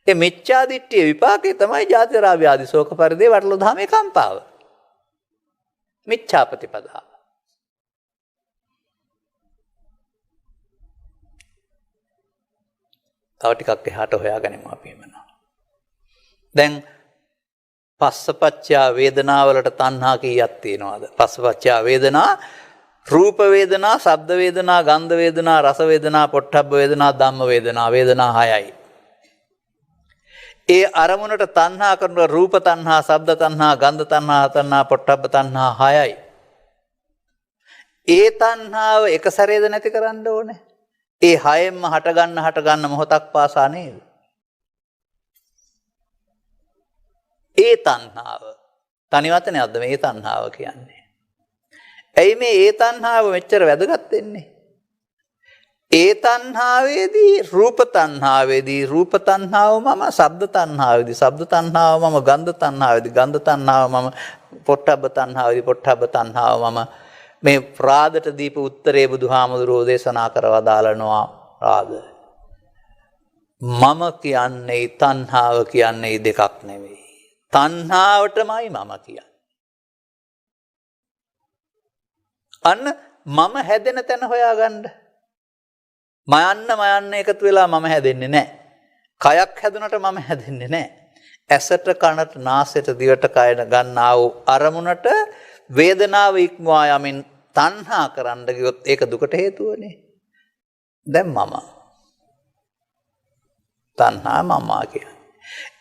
ඒ මිත්‍යා දිට්ඨියේ විපාකේ තමයි ජාති ජරා ව්‍යාධි ශෝක පරිදේ වටලු දහමේ කම්පාව. මිච්ඡා ප්‍රතිපදාව. තව ටිකක් එහාට හොයාගනිමු අපි එමනවා. දැන් පස්සපච්චා වේදනාවලට තණ්හා කීයක් තියෙනවද? පස්සපච්චා වේදනා රූප වේදනා, ශබ්ද වේදනා, ගන්ධ වේදනා, රස වේදනා, පොට්ටබ්බ වේදනා, ධම්ම වේදනා, වේදනා 6යි. ඒ අරමුණට තණ්හා කරන රූප තණ්හා, ශබ්ද තණ්හා, ගන්ධ තණ්හා, තණ්හා, පොට්ටබ්බ තණ්හා 6යි. ඒ තණ්හාව එක සැරේද නැති කරන්න ඕනේ. ඒ 6ෙන්ම හට ගන්න මොහොතක් පාසා නේද? ඒ තණ්හාව තනි වචනයක්ද මේ තණ්හාව කියන්නේ? ඇයි මේ ඒ තණ්හාව මෙච්චර වැදගත් වෙන්නේ? ඒ තණ්හාවේදී රූප තණ්හාවේදී රූප තණ්හාව මම, ශබ්ද තණ්හාවේදී ශබ්ද තණ්හාව මම, ගන්ධ තණ්හාවේදී ගන්ධ තණ්හාව මම, පොට්ටබ්බ තණ්හාවේදී පොට්ටබ්බ තණ්හාව මම. මේ රාදට දීප උත්තරේ බුදුහාමුදුරුවෝ දේශනා කරවදාලනවා. රාද මම කියන්නේ තණ්හාව කියන්නේ දෙකක් නෙවෙයි. තණ්හාවටමයි මම කියන්නේ. අන්න මම හැදෙන තැන හොයාගන්න. මයන්න එකතු වෙලා මම හැදෙන්නේ නැහැ. කයක් හැදුනට මම හැදෙන්නේ නැහැ. ඇසට, කනට, නාසයට, දිවට, කයට ගන්නා වූ අරමුණට වේදනාව ඉක්මවා යමින් තණ්හා කරන්න ගියොත් ඒක දුකට හේතුවනේ. දැන් මම තණ්හා මම කියන්නේ.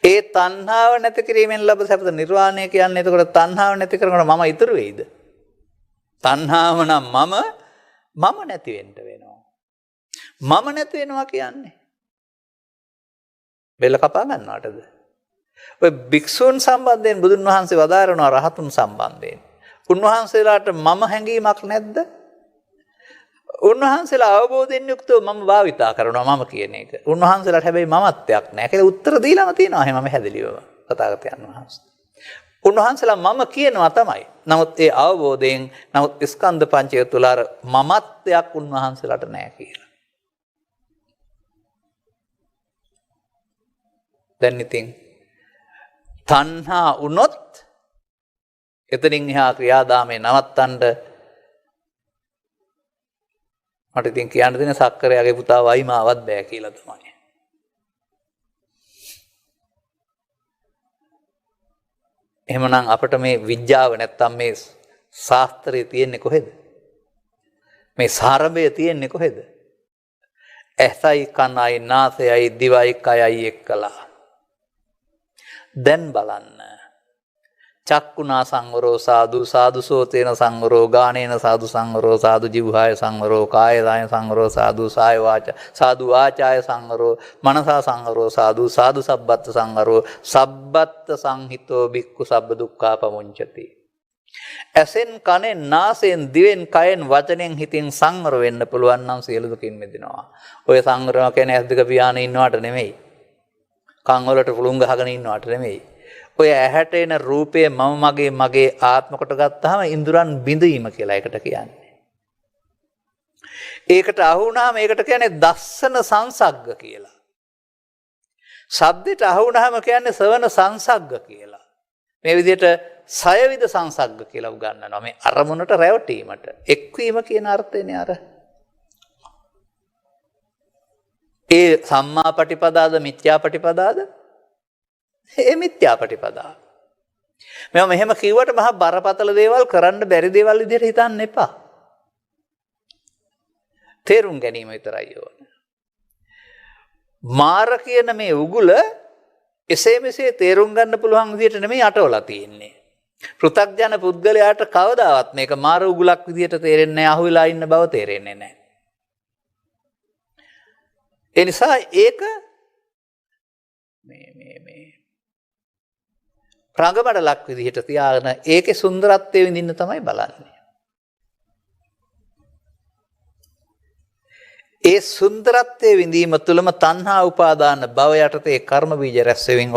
ඒ තණ්හාව නැති කිරීමෙන් ලැබෙන සැපත නිර්වාණය කියන්නේ. එතකොට තණ්හාව නැති කරනකොට මම ඉතුරු වෙයිද? තණ්හාව නම් මම නැති වෙන්න වෙනවා. මම නැති වෙනවා කියන්නේ බෙල්ල කපා ගන්නවටද? ඔය භික්ෂූන් සම්බන්ධයෙන් බුදුන් වහන්සේ වදාරනවා රහතුන් සම්බන්ධයෙන්. උන්වහන්සේලාට මම හැඟීමක් නැද්ද? උන්වහන්සේලා අවබෝධයෙන් යුක්තව මම භාවිතා කරනවා මම කියන එක. උන්වහන්සේලාට හැබැයි මමත්වයක් නැහැ කියලා උත්තර දීලාම තියෙනවා. එහෙනම් මම හැදලිවම තථාගතයන් වහන්සේ. උන්වහන්සේලා මම කියනවා තමයි. නමුත් ඒ අවබෝධයෙන් නමුත් ස්කන්ධ පංචය තුල අර මමත්වයක් උන්වහන්සේලාට නැහැ කියලා. දැන් ඉතින් තණ්හා වුණොත් එතනින් එහා ක්‍රියාදාමේ නවත්තන්න මට ඉතින් කියන්න දෙන සක්කරයාගේ පුතා වයිමාවත් බෑ කියලා තමයි. එහෙමනම් අපිට මේ විද්‍යාව නැත්තම් මේ ශාස්ත්‍රය තියෙන්නේ කොහෙද? මේ සාරභය තියෙන්නේ කොහෙද? ඇසයි, කනයි, නාසයයි, දිවයි, කයයි එක්කලා. දැන් බලන්න. චක්කුණා සංවරෝ සාදු, සාදු සෝතේන සංවරෝ, ගානේන සාදු සංවරෝ, සාදු ජිව්හාය සංවරෝ, කායදාය සංවරෝ, සාදු සාය වාචා, සාදු වාචාය සංවරෝ, මනසා සංවරෝ, සාදු සාදු සබ්බත් සංවරෝ, සබ්බත් සංහිතෝ බික්ඛු සබ්බ දුක්ඛා පමුංචති. ඇසෙන්, කනෙන්, නාසයෙන්, දිවෙන්, කයෙන්, වචනෙන්, හිතින් සංවර වෙන්න පුළුවන් නම් සියලු දුකින් මිදෙනවා. ඔය සංවරම කියන්නේ ඇස් දෙක පියාගෙන ඉන්නවට නෙමෙයි. කන් වලට පුළුන් ගහගෙන ඉන්නවට නෙමෙයි. ඔය ඇහැට එන රූපය මම මගේ ආත්ම කොට ගත්තාම ඉන්ද්‍රයන් බිඳීම කියලා ඒකට කියන්නේ. ඒකට අහු වුණාම ඒකට කියන්නේ දස්සන සංසග්ග කියලා. ශබ්දයට අහු වුණාම කියන්නේ ශ්‍රවණ සංසග්ග කියලා. මේ විදිහට සයවිද සංසග්ග කියලා උගන්වනවා. මේ අරමුණට රැවටීමට එක්වීම කියන අර්ථයනේ අර. ඒ සම්මා පටිපදාද මිත්‍යා පටිපදාද? ඒ මිත්‍යා පටිපදා. මම මෙහෙම කිව්වට මහා බරපතල දේවල් කරන්න බැරි දේවල් විදිහට හිතන්න එපා. තේරුම් ගැනීම විතරයි ඕන. මාර කියන මේ උගුල එසේ මෙසේ තේරුම් ගන්න පුළුවන් විදිහට නෙමෙයි අටවලා තියෙන්නේ. පෘථග්ජන පුද්ගලයාට කවදාවත් මේක මාර උගුලක් විදිහට තේරෙන්නේ නැහැ, අහුවෙලා ඉන්න බව තේරෙන්නේ නැහැ. ඒ නිසා ඒක මේ රඟබඩලක් විදිහට තියාගෙන ඒකේ සුන්දරත්වය විඳින්න තමයි බලන්නේ. ඒ සුන්දරත්වයේ විඳීම තුළම තණ්හා උපාදාන භව යටතේ කර්ම බීජ රැස් වෙමින්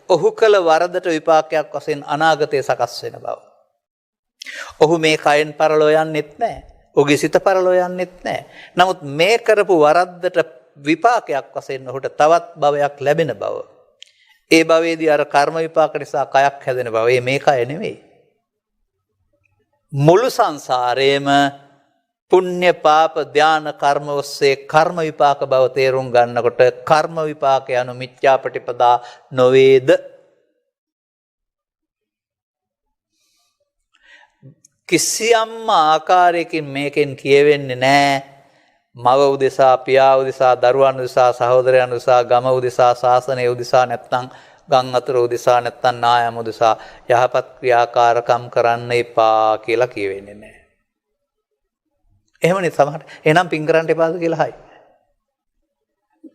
ඔහු කළ වරදට විපාකයක් වශයෙන් අනාගතයේ සකස් වෙන බව. ඔහු මේ කයෙන් පරලෝ යන්නෙත් නැහැ. ඔහුගේ සිත පරලෝ යන්නෙත් නැහැ. නමුත් මේ කරපු වරද්දට විපාකයක් වශයෙන් ඔහුට තවත් භවයක් ලැබෙන බව. ඒ භවයේදී අර කර්ම විපාක නිසා කයක් හැදෙන බව. මේ කය නෙවෙයි. මුළු සංසාරේම පුණ්‍ය පාප ධාන කර්ම ඔස්සේ කර්ම විපාක බව තේරුම් ගන්නකොට කර්ම විපාක යනු මිත්‍යා ප්‍රතිපදා නොවේද? කිසියම් ආකාරයකින් මේකෙන් කියවෙන්නේ නැහැ මව උදෙසා, පියා උදෙසා, දරුවන් උදෙසා, සහෝදරයන් උදෙසා, ගම උදෙසා, ශාසනය උදෙසා, නැත්නම් ගම් අතර උදෙසා, නැත්නම් නායම උදෙසා යහපත් ක්‍රියාකාරකම් කරන්න එපා කියලා කියවෙන්නේ නැහැ. එහෙමනේ සමහරට. එහෙනම් පින් කරන්න එපාද කියලා හයි.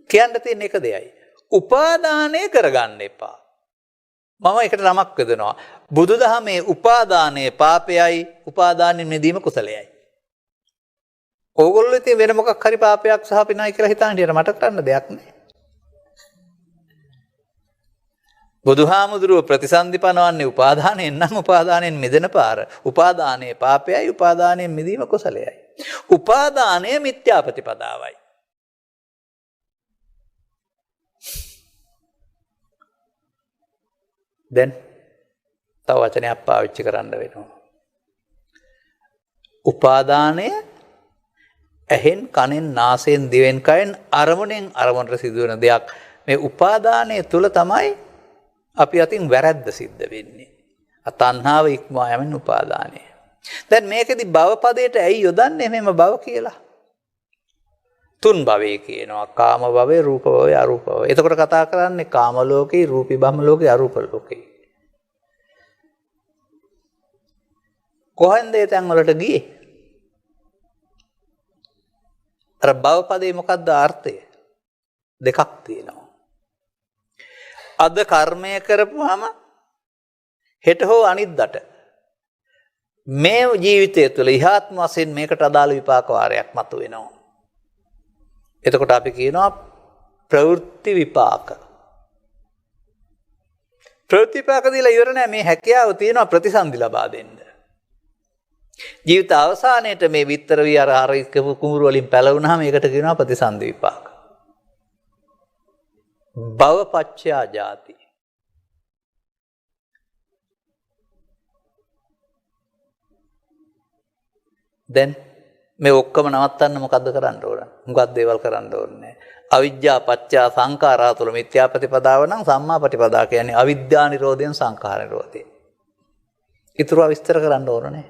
කියන්න තියෙන එක දෙයයි. උපාදානය කරගන්න එපා. මම ඒකට නමක් යොදනවා. බුදුදහමේ උපාදානයේ පාපයයි, උපාදානෙ නිදීම කුසලයයි. ඕගොල්ලෝ ඉතින් වෙන මොකක් හරි පාපයක් සහ පිනයි කියලා හිතාන හිටියට මට කරන්න දෙයක් නැහැ. බුදුහාමුදුරුව ප්‍රතිසන්දි පනවන්නේ උපාදානයෙන් නම් උපාදානයෙන් මිදෙන පාර. උපාදානයේ පාපයයි උපාදානයෙන් මිදීම කුසලයයි. උපාදානය මිත්‍යා ප්‍රතිපදාවයි. දැන් තව වචනයක් පාවිච්චි කරන්න වෙනවා. උපාදානය ඇහෙන් කනෙන් නාසයෙන් දිවෙන් කයෙන් අරමුණෙන් අරමුණට සිදුවන දෙයක්. මේ උපාදානය තුල තමයි අපි අතින් වැරද්ද සිද්ධ වෙන්නේ. තණ්හාව ඉක්මවා යමින් උපාදානය. දැන් මේකෙදි භව පදයට ඇයි යොදන්නේ මෙහෙම භව කියලා? තුන් භවයේ කියනවා. කාම භවය, රූප භවය, අරූප භවය. එතකොට කතා කරන්නේ කාම ලෝකේ, රූපී බ්‍රහ්ම ලෝකේ, අරූප ලෝකේ. කොහෙන්ද ඒ තැන් වලට ගියේ? අර භව පදේ මොකක්ද අර්ථය? දෙකක් තියෙනවා. අද කර්මය කරපුවාම හෙට හෝ අනිද්දාට මේ ජීවිතය තුළ ඉහාත්ම වශයෙන් මේකට අදාළ විපාක වාරයක් මතුවෙනවා. එතකොට අපි කියනවා ප්‍රවෘත්ති විපාක. ප්‍රවෘත්ති විපාක දීලා ඉවර නැහැ. මේ හැකියාව තියෙනවා ප්‍රතිසන්දි ලබා දෙන්න. ජීවිත අවසානයේට මේ විතර විහාර ආරික කුඹුරු වලින් පැලවුණාම ඒකට කියනවා ප්‍රතිසන්දි විපාක. භවපච්චයා ජාති. දැන් මේ ඔක්කොම නවත්තන්න මොකද්ද කරන්න ඕන? මොකක්ද දේවල් කරන්න ඕනේ? අවිජ්ජා පත්‍යා සංඛාරා තුල මිත්‍යා ප්‍රතිපදාව නම් සම්මා ප්‍රතිපදා කියන්නේ අවිද්‍යා නිරෝධයෙන් සංඛාර නිරෝධය. ඊටුව විස්තර කරන්න ඕන නේ.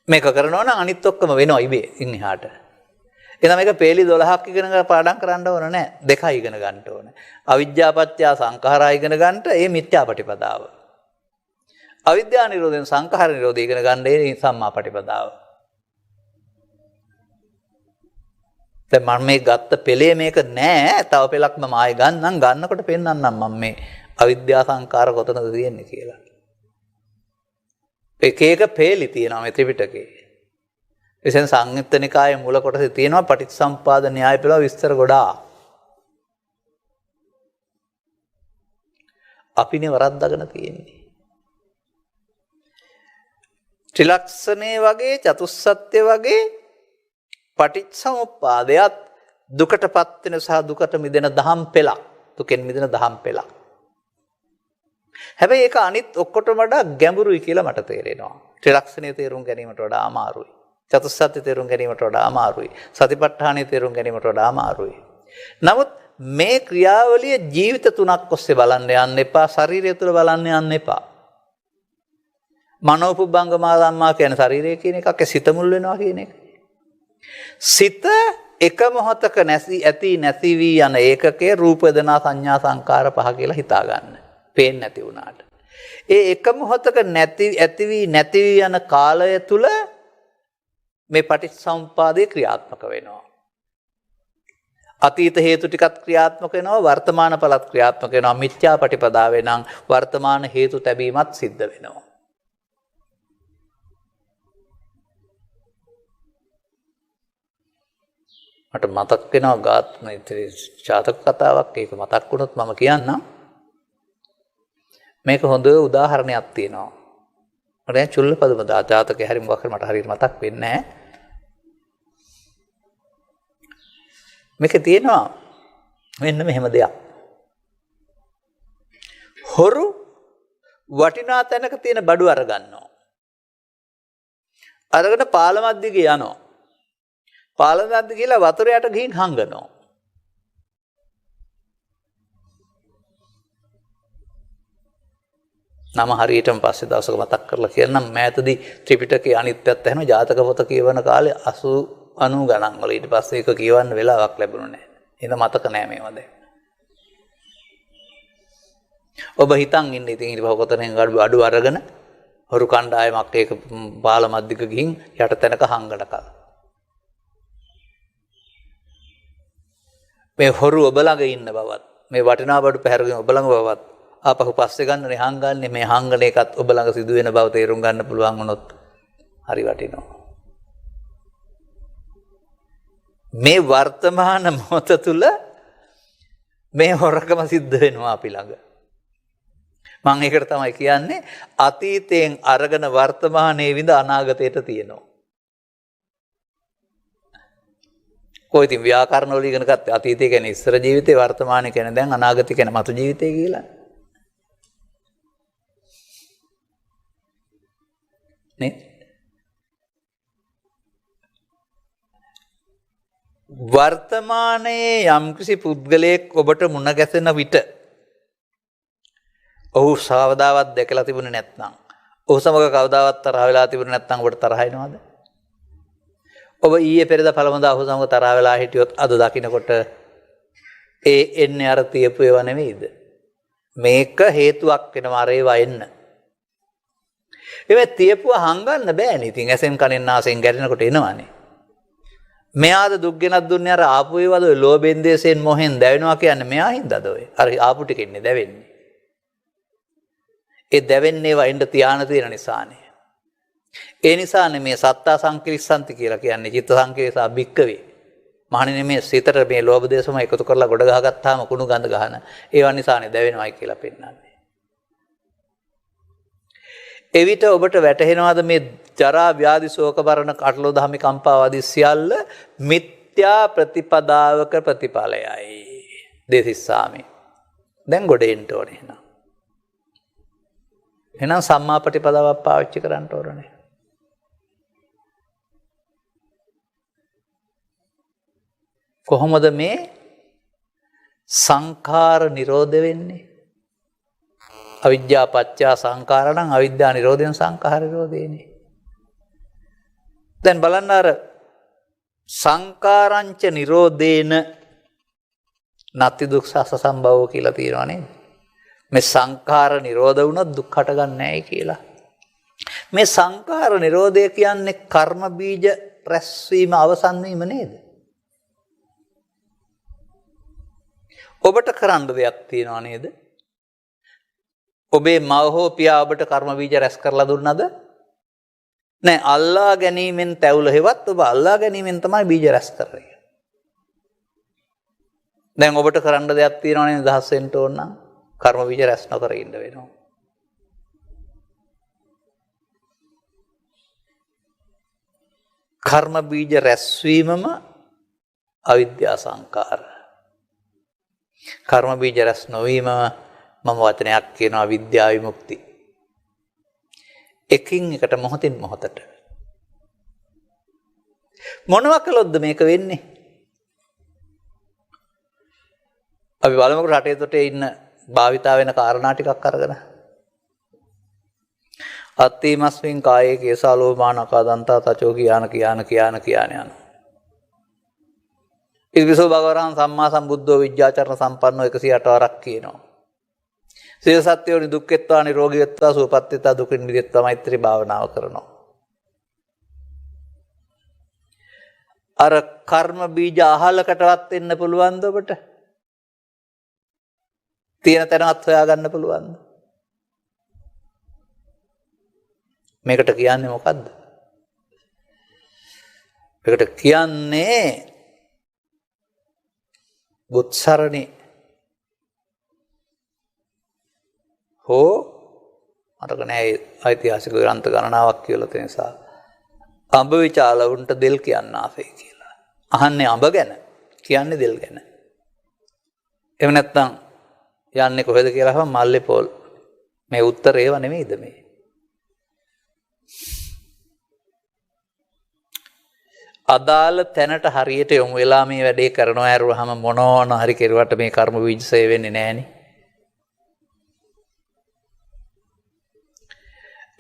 මේක කරනවා නම් අනිත් ඔක්කොම වෙනවා ඉබේ ඉන් එහාට. එහෙනම් මේක පේලි 12ක් ඉගෙන ගන්න පාඩම් කරන්න ඕන නෑ. දෙකයි ඉගෙන ගන්න ඕන. අවිජ්ජා පත්‍යා සංඛාරා ඉගෙන ගන්නට ඒ මිත්‍යා ප්‍රතිපදාව. අවිද්‍යා නිරෝධයෙන් සංඛාර නිරෝධය ඉගෙන ගන්න ඒ සම්මා ප්‍රතිපදාව. දැන් මම මේ ගත්ත පෙළේ මේක නෑ. තව පෙළක් මම ආයෙ ගන්නකොට පෙන්නන්නම් මම මේ අවිද්‍යා සංඛාර කොතනද තියෙන්නේ කියලා. එක එක පෙළි තියෙනවා මේ ත්‍රිපිටකේ. එසෙන් සංයුත්ත නිකායේ මූල කොටසේ තියෙනවා පටිච්චසමුපාද න්‍යාය පෙළ විස්තර ගොඩාක්. අපිනේ වරද්දාගෙන තියෙන්නේ. ත්‍රිලක්ෂණේ වගේ චතුස්සත්‍ය වගේ පටිච්චසමුප්පාදයට දුකටපත් වෙන සහ දුකට මිදෙන දහම් පෙළක්. දුකෙන් මිදෙන දහම් පෙළක්. හැබැයි ඒක අනිත් ඔක්කොටම වඩා ගැඹුරුයි කියලා මට තේරෙනවා. ත්‍රිලක්ෂණයේ තේරුම් ගැනීමට වඩා අමාරුයි. චතුස්සත්‍ය තේරුම් ගැනීමට වඩා අමාරුයි. සතිපට්ඨානයේ තේරුම් ගැනීමට වඩා අමාරුයි. නමුත් මේ ක්‍රියාවලිය ජීවිත තුනක් ඔස්සේ බලන්න යන්න එපා. ශරීරය තුළ බලන්න යන්න එපා. මනෝපුබ්බංගමා ධම්මා කියන්නේ ශරීරය කියන එකක් සිත මුල් වෙනවා කියන එක. සිත එක මොහොතක ඇති නැති වී යන ඒකකයේ රූප වේදනා සංඥා සංකාර පහ කියලා හිතා ගන්න. පේන්නේ නැති වුණාට. ඒ එක මොහොතක ඇති වී නැති වී යන කාලය තුල මේ පටිච්චසමුපාදේ ක්‍රියාත්මක වෙනවා. අතීත හේතු ටිකක් ක්‍රියාත්මක වෙනවා, වර්තමාන ඵලත් ක්‍රියාත්මක වෙනවා. මිත්‍යා ප්‍රතිපදාවේ නම් වර්තමාන හේතු තැබීමත් සිද්ධ වෙනවා. මට මතක් වෙනවා ගාත්මේ ජාතක කතාවක්. ඒක මතක් වුණොත් මම කියන්නම්. මේක හොඳ උදාහරණයක් තියෙනවා. මට දැන් චුල්ලපදම ජාතකේ හරි මොකක් හරි මට හරියට මතක් වෙන්නේ නැහැ. මේකේ තියෙනවා මෙන්න මෙහෙම දෙයක්. හොරු වටිනා තැනක තියෙන බඩු අරගන්නවා. අරගෙන පාලමක් දිගේ යනවා. පාලමක් දිගේ ගිහලා වතුර යට ගිහින් හංගනවා. නම හරියටම පස්සේ දවසක මතක් කරලා කියන්නම්. මෑතදී ත්‍රිපිටකයේ අනිත් පැත්ත හැම ජාතක පොත කියවන කාලේ 80 90 ගණන් වල ඊට පස්සේ ඒක කියවන්න වෙලාවක් ලැබුණේ නැහැ. එහෙනම් මතක නැහැ මේවා දැන්. ඔබ හිතන් ඉන්න ඉතින් ඊට පස්සේ කොතනින් අඩු අරගෙන හොරු කණ්ඩායමක් ඒක පාලමද්දික ගිහින් යට තැනක හංගනකල්. මේ හොරු ඔබ ළඟ ඉන්න බවත් මේ වටිනා බඩු පැහැරගෙන ඔබ ළඟ බවත් ආපහු පස්සේ ගන්නනේ හංගන්නේ. මේ හංගන එකත් ඔබ ළඟ සිදු වෙන බව තේරුම් ගන්න පුළුවන් වුණොත් හරි වටිනවා. මේ වර්තමාන මොහොත තුල මේ හොරකම සිද්ධ වෙනවා අපි ළඟ. මම ඒකට තමයි කියන්නේ අතීතයෙන් අරගෙන වර්තමානයේ විඳ අනාගතයට තියෙනවා. කොයි ඉතින් ව්‍යාකරණ වල ඉගෙන ගත්තේ අතීතය කියන්නේ ඉස්සර ජීවිතේ වර්තමානය කියන්නේ දැන් අනාගතය කියන්නේ මතු ජීවිතය කියලා. නේ? වර්තමානයේ යම්කිසි පුද්ගලයෙක් ඔබට මුණ ගැසෙන විට ඔහු සාවදාවත් දැකලා තිබුණේ නැත්නම් ඔහු සමග කවදාවත් තරහ වෙලා තිබුණේ නැත්නම් ඔබට තරහ එනවද? ඔබ ඊයේ පෙරේද පළමුදා ඔහු සමග තරහ වෙලා හිටියොත් අද දකින්නකොට ඒ එන්නේ අර තියපු ඒවා නෙවෙයිද? මේක හේතුවක් වෙනවා අර ඒවා එන්න. ඒ තියපුව හංගන්න බෑනේ. ඉතින් ඇසෙන් කනෙන් නාසයෙන් ගැටෙනකොට එනවනේ. මෙයාද දුක් ගෙනත් දුන්නේ අර ආපු ඒවාද ඔය ලෝභෙන් දේශයෙන් මොහෙන් දැවෙනවා කියන්නේ මෙයා හින්දාද ඔය? අර ආපු ටික ඉන්නේ දැවෙන්නේ. ඒ දැවෙන්නේ වයින්ද තියාන තියෙන නිසානේ. ඒ නිසානේ මේ සත්තා සංකිලිස්සන්ති කියලා කියන්නේ චිත්ත සංකිලිසා බික්කවේ. මහණෙනි මේ සිතට මේ ලෝභ දේශම එකතු කරලා ගොඩ ගහගත්තාම කුණු ගඳ ගහන ඒවා නිසානේ දැවෙනවයි කියලා පෙන්නන්නේ. එවිට ඔබට වැටහෙනවද මේ ජරා ව්‍යාධි ශෝක මරණ කටළු දහමි කම්පාව ආදී සියල්ල මිත්‍යා ප්‍රතිපදාවක ප්‍රතිඵලයයි. දේසිස්සාමි. දැන් ගොඩ එන්න ඕනේ එහෙනම්. එහෙනම් සම්මා ප්‍රතිපදාවක් පාවිච්චි කරන්න ඕනේ. කොහොමද මේ සංඛාර නිරෝධ වෙන්නේ? අවිද්‍යා පත්‍ය සංඛාර නම් අවිද්‍යා නිරෝධයෙන් සංඛාර නිරෝධේනේ. දැන් බලන්න අර සංඛාරංච නිරෝධේන නත්ති දුක්ඛස සම්භවෝ කියලා තියෙනවා නේද? මේ සංඛාර නිරෝධ වුණොත් දුක් හටගන්නේ නැහැ කියලා. මේ සංඛාර නිරෝධය කියන්නේ කර්ම බීජ රැස්වීම අවසන් වීම නේද? ඔබට කරන්න දෙයක් තියෙනවා නේද? ඔබේ මව හෝ පියා ඔබට කර්ම බීජ රැස් කරලා දුන්නද? නෑ, අල්ලා ගැනීමෙන් තැවුල හෙවත් ඔබ අල්ලා ගැනීමෙන් තමයි බීජ රැස් කරන්නේ. දැන් ඔබට කරන්න දෙයක් තියෙනවා නේද? දහස් වෙන්න ඕන නම් කර්ම බීජ රැස් නොකර ඉන්න වෙනවා. කර්ම බීජ රැස්වීමම අවිද්‍යා සංකාර. කර්ම බීජ රැස් නොවීම මම වචනයක් කියනවා විද්‍යා විමුක්ති. එකින් එකට මොහොතින් මොහොතට මොනවා කළොත්ද මේක වෙන්නේ? අපි බලමුකෝ රටේ තොටේ ඉන්න භාවිතා වෙන කාරණා ටිකක් අරගෙන. අත්තිමස්මින් කායේ කේසාලෝමානකා දන්තා තචෝ කියාන යන. ඉතිවිසෝ භගවරහන් සම්මා සම්බුද්ධෝ විද්‍යාචරණ සම්පන්නෝ 108 වරක් කියනවා. සිය සත්‍යෝනි දුක්ඛෙත්වා නිරෝගීත්වා සුවපත්ත්වා දුකින් මිදෙත්වා මෛත්‍රී භාවනාව කරනවා. අර කර්ම බීජ අහලකටවත් එන්න පුළුවන්ද ඔබට? තියෙන තැනවත් හොයාගන්න පුළුවන්ද? මේකට කියන්නේ මොකද්ද? මේකට කියන්නේ බුත්සරණි හෝ අරක නෑ ඓතිහාසික ග්‍රන්ථ ගණනාවක් කියලා තියෙන නිසා අඹ විචාලවුන්ට දෙල් කියන්න ආසේ කියලා. අහන්නේ අඹ ගැන, කියන්නේ දෙල් ගැන. එහෙම නැත්නම් යන්නේ කොහෙද කියලා අහම මල්ලේ පොල්. මේ උත්තර ඒව නෙමෙයිද මේ? අදාළ තැනට හරියට යොමු වෙලා මේ වැඩේ කරනවා ඇරුවාම මොනෝන හරි කෙරුවට මේ කර්ම බීජ සේ වෙන්නේ නැහනේ.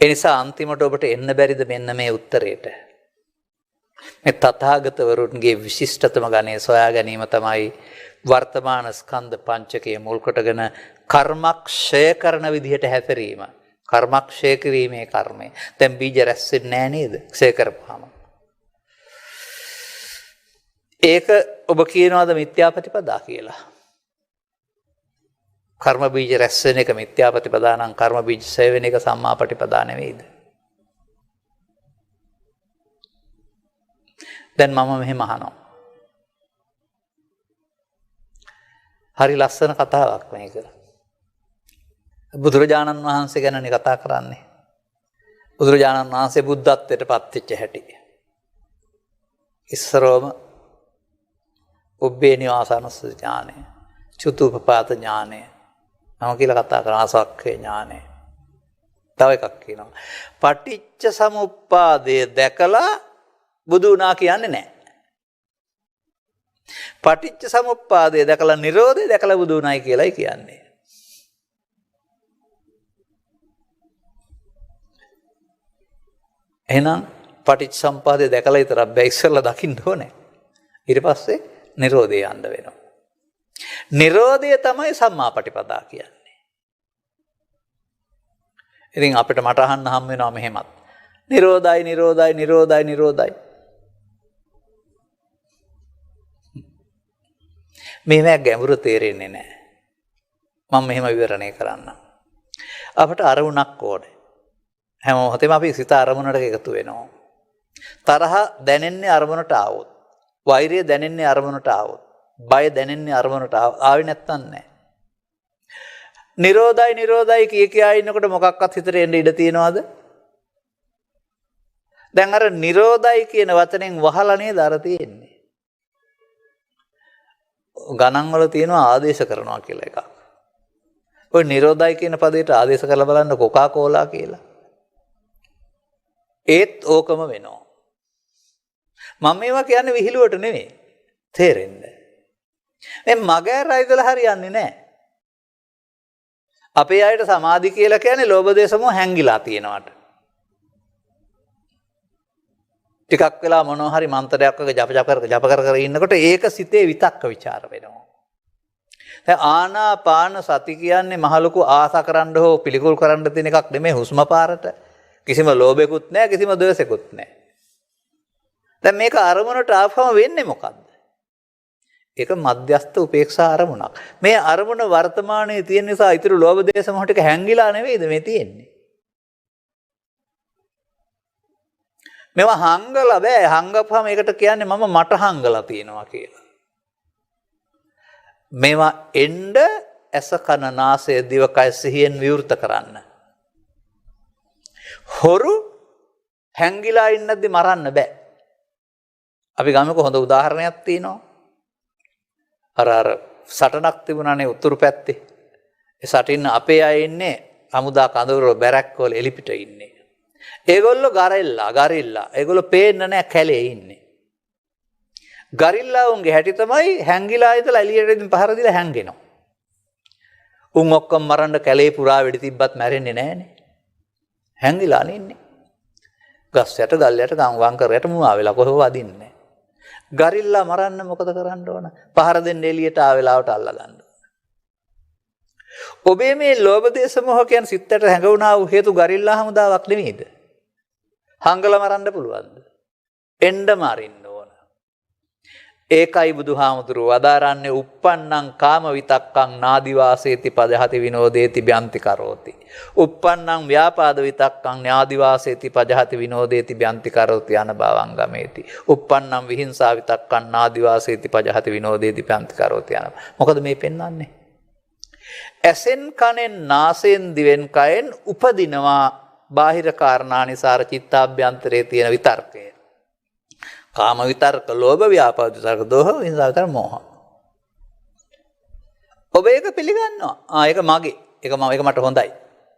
ඒ නිසා අන්තිමට ඔබට එන්න බැරිද මෙන්න මේ උත්තරේට? මේ තථාගතවරුන්ගේ විශිෂ්ටතම ගණේ සොයා ගැනීම තමයි වර්තමාන ස්කන්ධ පංචකයේ මුල් කොටගෙන කර්මක්ෂය කරන විදිහට හැසිරීම. කර්මක්ෂය කිරීමේ කර්මය. දැන් බීජ රැස් වෙන්නේ නැහැ නේද? ක්ෂය කරපුවාම. ඒක ඔබ කියනවාද මිත්‍යා ප්‍රතිපදා කියලා? කර්ම බීජ රැස් වෙන එක මිත්‍යා ප්‍රතිපදා නම් කර්ම බීජ ඡය වෙන එක සම්මා ප්‍රතිපදා නෙවෙයිද? දැන් මම මෙහෙම අහනවා. හරි ලස්සන කතාවක් මේක. බුදුරජාණන් වහන්සේ ගැනනේ කතා කරන්නේ. බුදුරජාණන් වහන්සේ බුද්ධත්වයට පත්වෙච්ච හැටි. ඉස්සරෝම උබ්බේ නිවාසානුස්සති ඥානය, චුතුපපාත ඥානය, නම කියලා කතා කරන ආසක්ඛේ ඥානය. තව එකක් කියනවා. පටිච්ච සමුප්පාදය දැකලා බුදු වුණා කියන්නේ නැහැ. පටිච්ච සමුප්පාදය දැකලා නිරෝධය දැකලා බුදු වුණායි කියලායි කියන්නේ. එහෙනම් පටිච්ච සමුප්පාදය දැකලා විතරක් බෑ, ඉස්සෙල්ලා දකින්න ඕනේ. ඊට පස්සේ නිරෝධය යන්න වෙනවා. නිරෝධය තමයි සම්මාපටිපදා කියන්නේ. ඉතින් අපිට මට අහන්න හම් වෙනවා මෙහෙමත්. නිරෝධයි නිරෝධයි නිරෝධයි නිරෝධයි. මේක ගැඹුරු තේරෙන්නේ නැහැ. මම මෙහෙම විවරණය කරන්නම්. අපට අරමුණක් ඕනේ. හැම මොහොතේම අපි සිත අරමුණට එකතු වෙනවා. තරහ දැනෙන්නේ අරමුණට ආවොත්. වෛරය දැනෙන්නේ අරමුණට ආවොත්. බය දැනෙන්නේ අරමුණට ආවේ නැත්තම් නැහැ. නිරෝධයි නිරෝධයි කියා ඉන්නකොට මොකක්වත් හිතට එන්න ඉඩ තියනවද? දැන් අර නිරෝධයි කියන වචනෙන් වහලා නේද අර තියෙන්නේ. ගණන් වල තියෙනවා ආදේශ කරනවා කියලා එකක්. ඔය නිරෝධයි කියන පදයට ආදේශ කරලා බලන්න කොකා කෝලා කියලා. ඒත් ඕකම වෙනවා. මම මේවා කියන්නේ විහිළුවට නෙමෙයි. තේරෙන්න. මේ මගේ රයිදලා හරියන්නේ නැහැ. අපේ අයට සමාධි කියලා කියන්නේ ලෝභ දේශ මොහ හැංගිලා තියෙනවට. ටිකක් වෙලා මොනවා හරි මන්ත්‍රයක් වගේ ජප කර ඉන්නකොට ඒක සිතේ විතක්ක ਵਿਚාර වෙනවා. දැන් ආනාපාන සති කියන්නේ මහ ලොකු ආසා කරන්න හෝ පිළිකුල් කරන්න තියෙන එකක් නෙමෙයි. හුස්ම පාරට කිසිම ලෝභයකුත් නැහැ, කිසිම ද්වේෂයකුත් නැහැ. දැන් මේක අරමුණට ආපම වෙන්නේ මොකද්ද? ඒක මධ්‍යස්ථ උපේක්ෂා අරමුණක්. මේ අරමුණ වර්තමානයේ තියෙන නිසා ඊතුරු ලෝභ දේශ මොහ ටික හැංගිලා නෙවෙයිද මේ තියෙන්නේ? මේවා හංගලා බෑ. හංගපුවම ඒකට කියන්නේ මම මට හංගලා තියෙනවා කියලා. මේවා එන්න ඇස කන නාසය දිවකය සිහියෙන් විවෘත කරන්න. හොරු හැංගිලා ඉන්නද්දි මරන්න බෑ. අපි ගමුකෝ හොඳ උදාහරණයක් තියෙනවා. අර සටනක් තිබුණානේ උතුරු පැත්තේ. ඒ සටින් අපේ අය ඉන්නේ අමුදා කඳවුර බැරක් වල එලිපිට ඉන්නේ. ඒගොල්ලෝ ගරිල්ලා. ඒගොල්ලෝ පේන්නේ නැහැ කැලේ ඉන්නේ. ගරිල්ලා උන්ගේ හැටි තමයි හැංගිලා ඉඳලා එළියට ඉඳන් පහර දීලා හැංගෙනවා. උන් ඔක්කොම මරන්න කැලේ පුරා වෙඩි තිබ්බත් මැරෙන්නේ නැහනේ. හැංගිලානේ ඉන්නේ. ගස් යට ගල් යට ගම් කරයට මුවා වෙලා කොහෙව වදින්නේ. ගරිල්ලා මරන්න මොකද කරන්න ඕන? පහර දෙන්න එළියට ආවෙලාවට අල්ලා ගන්න. ඔබේ මේ ලෝභ දේශ මොහ කියන සිත්තට හැඟුණා වූ හේතු ගරිල්ලා හමුදාවක් නෙමෙයිද? හංගලා මරන්න පුළුවන්ද? එන්න මරින්න ඕන. ඒකයි බුදුහාමුදුරුවෝ වදාරන්නේ uppannam kama vitakkam nādivāseti pajahati vinodeti byanti karoti. uppannam vyapada vitakkam nādivāseti pajahati vinodeti byanti karoti anabhavam gameti. uppannam vihinsa vitakkam nādivāseti pajahati vinodeti byanti karoti anabhavam. මොකද මේ පෙන්වන්නේ? ඇසෙන් කනෙන් නාසයෙන් දිවෙන් කයෙන් උපදිනවා බාහිර කාරණානිසාර චිත්තාභ්‍යන්තරයේ තියෙන විතර්කය. කාම විතර්ක, ලෝභ ව්‍යාපාද විතර්ක, දෝහ විහිංසා විතර්ක, මෝහ. ඔබ ඒක පිළිගන්නවා. ඒක මගේ. ඒක මට හොඳයි.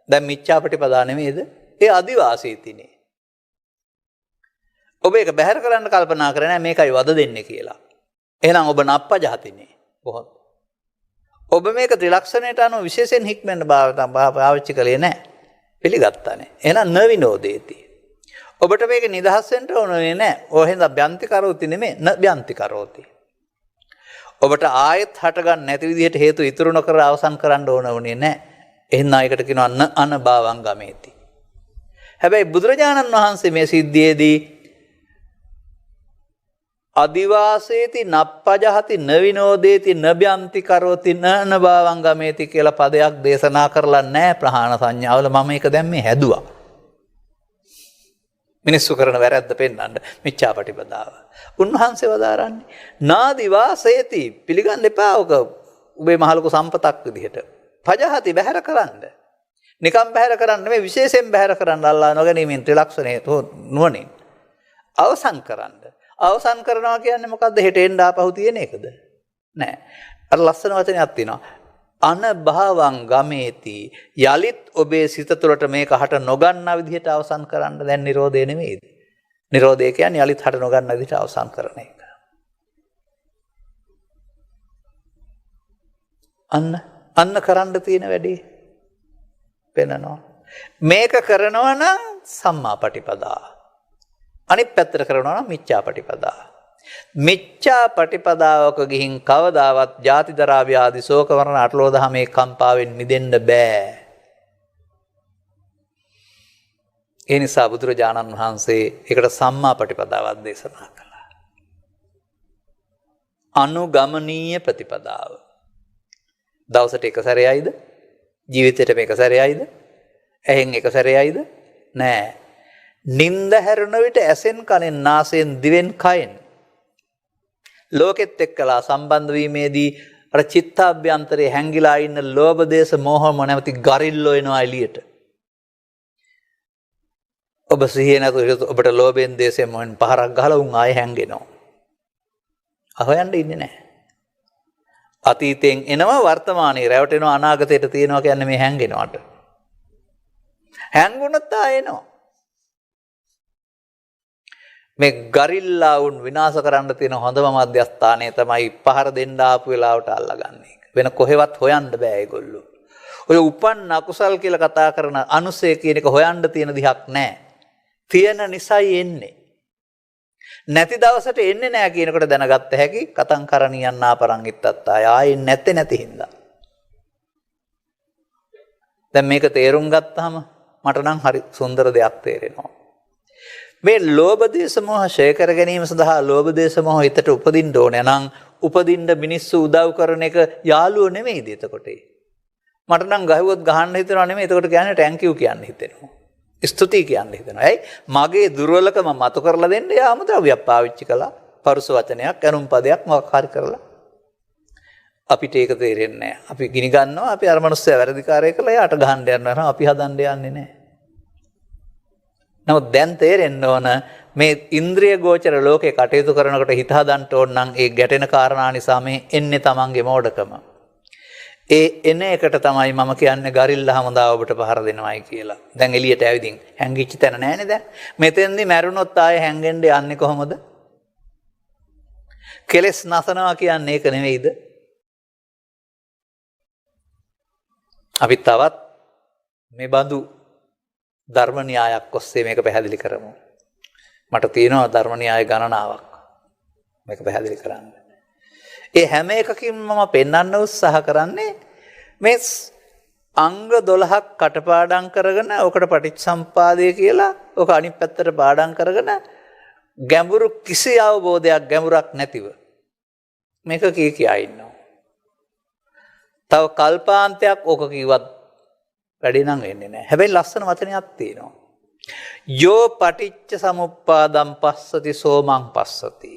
දැන් මිච්ඡාපටිපදා නෙමෙයිද? ඒ අදිවාසීතිනේ. ඔබ ඒක බැහැර කරන්න කල්පනා කරන්නේ නැහැ මේකයි වද දෙන්නේ කියලා. එහෙනම් ඔබ නප්පජහතිනේ. කොහොමද? ඔබ මේක ත්‍රිලක්ෂණයට අනුව විශේෂයෙන් හික්මෙන්න පාවිච්චි කළේ නැහැ. පිළිගත්තානේ. එහෙනම් නවිනෝදේති. ඔබට මේක නිදහස් වෙන්න ඕනේ නැහැ. ඔය හින්දා බ්‍යන්ති කරෝති නෙමෙයි න බ්‍යන්ති කරෝති. ඔබට ආයෙත් හට ගන්න නැති විදිහට හේතු ඉතුරු නොකර අවසන් කරන්න ඕනේ නැහැ. එහෙනම් ඒකට කියනවා න අනභවං ගමේති. හැබැයි බුදුරජාණන් වහන්සේ මේ සිද්ධියේදී අදිවාසේති නප්පජහති නවිනෝදේති නබ්‍යන්ති කරෝති නනභවං ගමේති කියලා පදයක් දේශනා කරලා නැහැ ප්‍රහාණ සංඥාවල. මම මේක දැන් මේ හැදුවා. මිනිස්සු කරන වැරද්ද පෙන්වන්න මිච්ඡාපටිපදාව. උන්වහන්සේ වදාරන්නේ නාදිවාසේති පිළිගන්න එපා. ඔක ඔබේ මහලුකු සම්පතක් විදිහට. පජහති බැහැර කරන්න. නිකම් බැහැර කරන්න නෙමෙයි විශේෂයෙන් බැහැර කරන්න අල්ලා නොගැනීමෙන් ත්‍රිලක්ෂණේ නුවණින්. අවසන් කරන්න. අවසන් කරනවා කියන්නේ මොකද්ද? හෙට එන්න ආපහු තියෙන එකද? නෑ. අර ලස්සන වචනයක් තියෙනවා. අනභවං ගමේති යලිත් ඔබේ සිත තුළට මේක හට නොගන්නා විදිහට අවසන් කරන්න. දැන් නිරෝධය නෙමෙයිද? නිරෝධය කියන්නේ යලිත් හට නොගන්නා විදිහට අවසන් කරන එක. අන්න කරන්න තියෙන වැඩේ වෙනනවා. මේක කරනවා නම් සම්මා පටිපදා. අනිත් පැත්තට කරනවා නම් මිච්ඡා පටිපදා. මිච්ඡා පටිපදාවක ගිහින් කවදාවත් ජාති ජරා ව්‍යාධි ශෝක මරණ අටලෝ දහමේ කම්පාවෙන් මිදෙන්න බෑ. ඒ නිසා බුදුරජාණන් වහන්සේ ඒකට සම්මා පටිපදාවක් දේශනා කළා. අනුගමනීය ප්‍රතිපදාව. දවසට එක සැරේයිද? ජීවිතේට මේක සැරේයිද? ඇහෙන් එක සැරේයිද? නෑ. නිନ୍ଦ හැරෙන විට ඇසෙන් කනෙන් නාසයෙන් දිවෙන් කයෙන් ලෝකෙත් එක්කලා සම්බන්ධ වීමේදී අර චිත්තාභ්‍යන්තරේ හැංගිලා ඉන්න ලෝභ දේශ මෝහ නැමැති ගරිල්ලෝ එනවා එළියට. ඔබ සිහිය නැතුව ඔබට ලෝභයෙන් දේශයෙන් මොහෙන් පහරක් ගහලා උන් ආයෙ හැංගෙනවා. අහොයන්න ඉන්නේ නැහැ. අතීතයෙන් එනවා වර්තමානයේ රැවටෙනවා අනාගතයට තියෙනවා කියන්නේ මේ හැංගෙනවට. හැංගුණොත් ආයෙ එනවා. මේ ගරිල්ලා උන් විනාශ කරන්න තියෙන හොඳම මධ්‍යස්ථානය තමයි පහර දෙන්න ආපු වෙලාවට අල්ලගන්නේ. වෙන කොහෙවත් හොයන්න බෑ ඒගොල්ලෝ. ඔය උපන් අකුසල් කියලා කතා කරන අනුසය කියන එක හොයන්න තියෙන දිහක් නැහැ. තියෙන නිසයි එන්නේ. නැති දවසට එන්නේ නැහැ කියනකොට දැනගත්ත හැකි කතං කරණියන් ආපරං ඉත්තත් ආයේ නැති හින්දා. දැන් මේක තේරුම් ගත්තාම මට නම් හරි සුන්දර දෙයක් තේරෙනවා. මේ ලෝභ දේශ මොහ ඡය කර ගැනීම සඳහා ලෝභ දේශ මොහ හිතට උපදින්න ඕනේ නම් උපදින්න මිනිස්සු උදව් කරන එක යාළුවෝ නෙමෙයිද එතකොට? මට නම් ගහුවොත් ගහන්න හිතෙනවා නෙමෙයි. එතකොට කියන්නේ thank you කියන්න හිතෙනවා. ස්තුතියි කියන්න හිතෙනවා. ඇයි? මගේ දුර්වලකම මතු කරලා දෙන්න යාමුද්‍රව්‍යයක් පාවිච්චි කළා. පරුස වචනයක්, අනුම් පදයක් මොකක් හරි කරලා. අපිට ඒක තේරෙන්නේ නැහැ. අපි ගිනි ගන්නවා. අපි අර මනුස්සයා වැරදිකාරය කළා. යාට ගහන්න යනවා. අපි හදන්න යන්නේ නැහැ. නමුත් දැන් තේරෙන්න ඕන මේ ඉන්ද්‍රිය ගෝචර ලෝකේ කටයුතු කරනකොට හිත හදන්න ඕන නම් ඒ ගැටෙන කාරණා නිසා මේ එන්නේ තමන්ගේ මෝඩකම. ඒ එන එකට තමයි මම කියන්නේ ගරිල්ලා හමුදා ඔබට පහර දෙනවයි කියලා. දැන් එළියට ඇවිදින් හැංගිච්ච තැන නැහැනේ දැන්. මෙතෙන්දි මැරුණොත් ආයේ හැංගෙන්න යන්නේ කොහොමද? කෙලස් නසනවා කියන්නේ ඒක නෙවෙයිද? අපි තවත් මේ බඳු ධර්ම න්‍යායක් ඔස්සේ මේක පැහැදිලි කරමු. මට තියෙනවා ධර්ම න්‍යාය ගණනාවක් මේක පැහැදිලි කරන්න. ඒ හැම එකකින්ම මම පෙන්වන්න උත්සාහ කරන්නේ මේ අංග 12ක් කටපාඩම් කරගෙන ඔකට පටිච්චසම්පාදය කියලා ඔක අනිත් පැත්තට පාඩම් කරගෙන ගැඹුරු කිසි අවබෝධයක් ගැඹුරක් නැතිව මේක කියා ඉන්නවා. තව කල්පාන්තයක් ඕක කිව්වත් වැඩි නම් වෙන්නේ නැහැ. හැබැයි ලස්සන වචනයක් තියෙනවා. යෝ පටිච්ච සමුප්පාදම් පස්සති සෝමං පස්සති.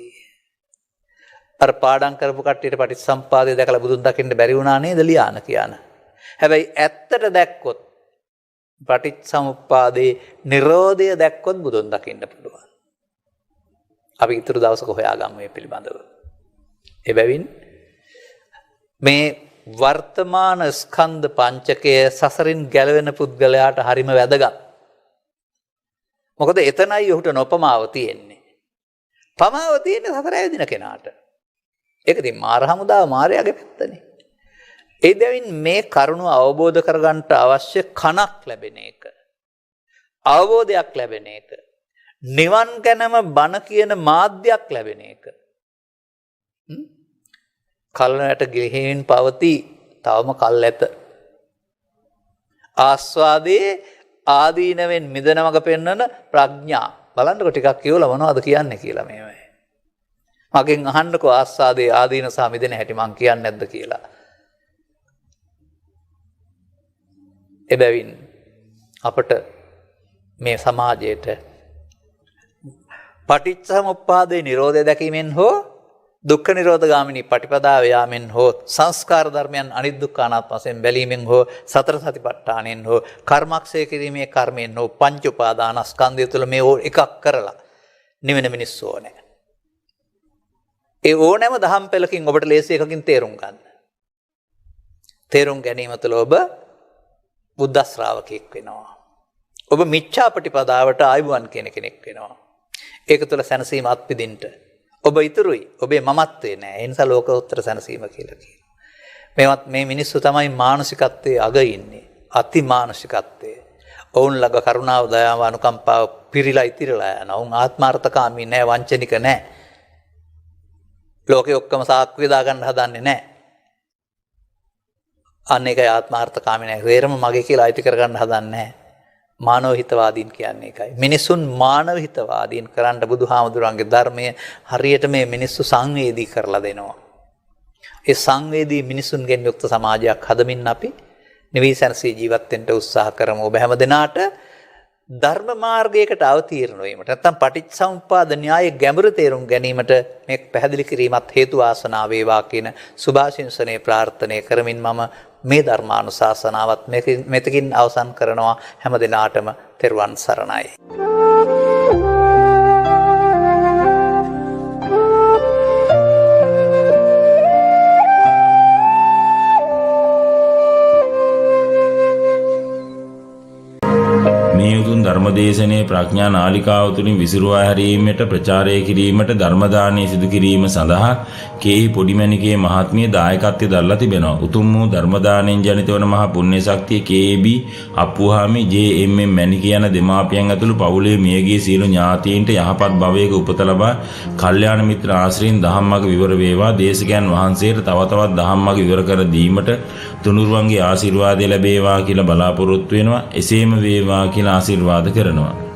අර පාඩම් කරපු කට්ටියට පටිච්චසම්පාදය දැකලා බුදුන් දකින්න බැරි වුණා නේද ලියාන කියන. හැබැයි ඇත්තට දැක්කොත් පටිච්චසමුප්පාදේ නිරෝධය දැක්කොත් බුදුන් දකින්න පුළුවන්. අපි ඊතුරු දවසක හොයාගමු මේ පිළිබඳව. එබැවින් මේ වර්තමාන ස්කන්ධ පංචකය සසරින් ගැලවෙන පුද්ගලයාට හරිම වැදගත්. මොකද එතනයි ඔහුට නොපමාව තියෙන්නේ. පමාව තියෙන්නේ සසර ඇවිදින කෙනාට. ඒක ඉතින් මාර හමුදාව මාරයාගේ පැත්තනේ. ඒ දෙවින් මේ කරුණ අවබෝධ කරගන්නට අවශ්‍ය කණක් ලැබෙන එක. අවබෝධයක් ලැබෙන එක. නිවන් ගැනම බණ කියන මාධ්‍යයක් ලැබෙන එක. කල්නට ගිහින් පවති තවම කල් ඇත. ආස්වාදයේ ආදීනවෙන් මිදෙන මඟ පෙන්වන ප්‍රඥා. බලන්නකො ටිකක් කියවලා මොනවද කියන්නේ කියලා මේවයි. මගෙන් අහන්නකෝ ආස්වාදයේ ආදීන සහ මිදෙන හැටි මං කියන්නේ නැද්ද කියලා. එබැවින් අපට මේ සමාජයට පටිච්චසමුප්පාදේ නිරෝධය දැකීමෙන් හෝ දුක්ඛ නිරෝධ ගාමිනී පටිපදාව යාමෙන් හෝ සංස්කාර ධර්මයන් අනිදුක්ඛ අනාත්ම වශයෙන් බැලීමෙන් හෝ සතර සතිපට්ඨානෙන් හෝ කර්මක්ෂය කිරීමේ කර්මයෙන් හෝ පංච උපාදානස්කන්ධය තුළ මේ එකක් කරලා නිවෙන මිනිස්සු ඕනේ. ඒ ඕනෑම දහම් පෙළකින් ඔබට ලේසි එකකින් තේරුම් ගන්න. තේරුම් ගැනීම තුළ ඔබ බුද්ධ ශ්‍රාවකෙක් වෙනවා. ඔබ මිච්ඡා ප්‍රතිපදාවට ආයුවන් කියන කෙනෙක් වෙනවා. ඒක තුළ සැනසීම අත්විඳින්න ඔබ ඉතුරුයි. ඔබේ මමත්වේ නෑ. ඒ නිසා ලෝකෝත්තර සැනසීම කියලා කියනවා. මේ මිනිස්සු තමයි මානසිකත්වයේ අග ඉන්නේ. අති මානසිකත්වයේ. ඔවුන් ළඟ කරුණාව, දයාව, අනුකම්පාව පිරීලා ඉතිරලා යනවා. ඔවුන් ආත්මාර්ථකාමී නෑ, වංචනික නෑ. ලෝකේ ඔක්කොම සාක්කුවේ දාගන්න හදන්නේ නෑ. අන්න ඒකයි ආත්මාර්ථකාමී නෑ. වේරම මගේ කියලා අයිති කරගන්න හදන්නේ නෑ. මානව හිතවාදීන් කියන්නේ ඒකයි. මිනිසුන් මානව හිතවාදීන් කරන්න බුදුහාමුදුරන්ගේ ධර්මය හරියට මේ මිනිස්සු සංවේදී කරලා දෙනවා. ඒ සංවේදී මිනිසුන්ගෙන් යුක්ත සමාජයක් හදමින් අපි නිවිසනසී ජීවත් වෙන්න උත්සාහ කරමු. ඔබ හැම දිනාට ධර්ම මාර්ගයකට අවතීර්ණ වීමට නැත්නම් පටිච්චසමුප්පාද න්‍යායයේ ගැඹුරු තේරුම් ගැනීමට මේ පැහැදිලි කිරීමත් හේතු වාසනා වේවා කියන සුභාශිංසනයේ ප්‍රාර්ථනා කරමින් මම මේ ධර්මානුශාසනාවත් මෙතකින් අවසන් කරනවා. හැම දිනාටම තෙරුවන් සරණයි. ධර්මදේශනයේ ප්‍රඥා නාලිකාව තුළින් විසිරුවා හැරීමට ප්‍රචාරය කිරීමට ධර්ම දානය සිදු කිරීම සඳහා කේහි පොඩිමැණිකේ මහත්මිය දායකත්වය දරලා තිබෙනවා. උතුම් වූ ධර්ම දාණයෙන් ජනිත වන මහා පුණ්‍ය ශක්තිය කේබී අප්පුහාමි ජේ.එම්.එම් මැණිකේ යන දෙමාපියන් ඇතුළු පවුලේ මියගිය සියලු ඥාතීන්ට යහපත් භවයක උපත ලබා කල්යාණ මිත්‍ර ආශ්‍රයෙන් ධම්මග විවර වේවා. දේශකයන් වහන්සේට තව තවත් ධම්මග විවර කර දීමට තුනුරුවන්ගේ ආශිර්වාදය ලැබේවා කියලා බලාපොරොත්තු වෙනවා. එසේම වේවා කියලා ආශිර්වාද කරනවා.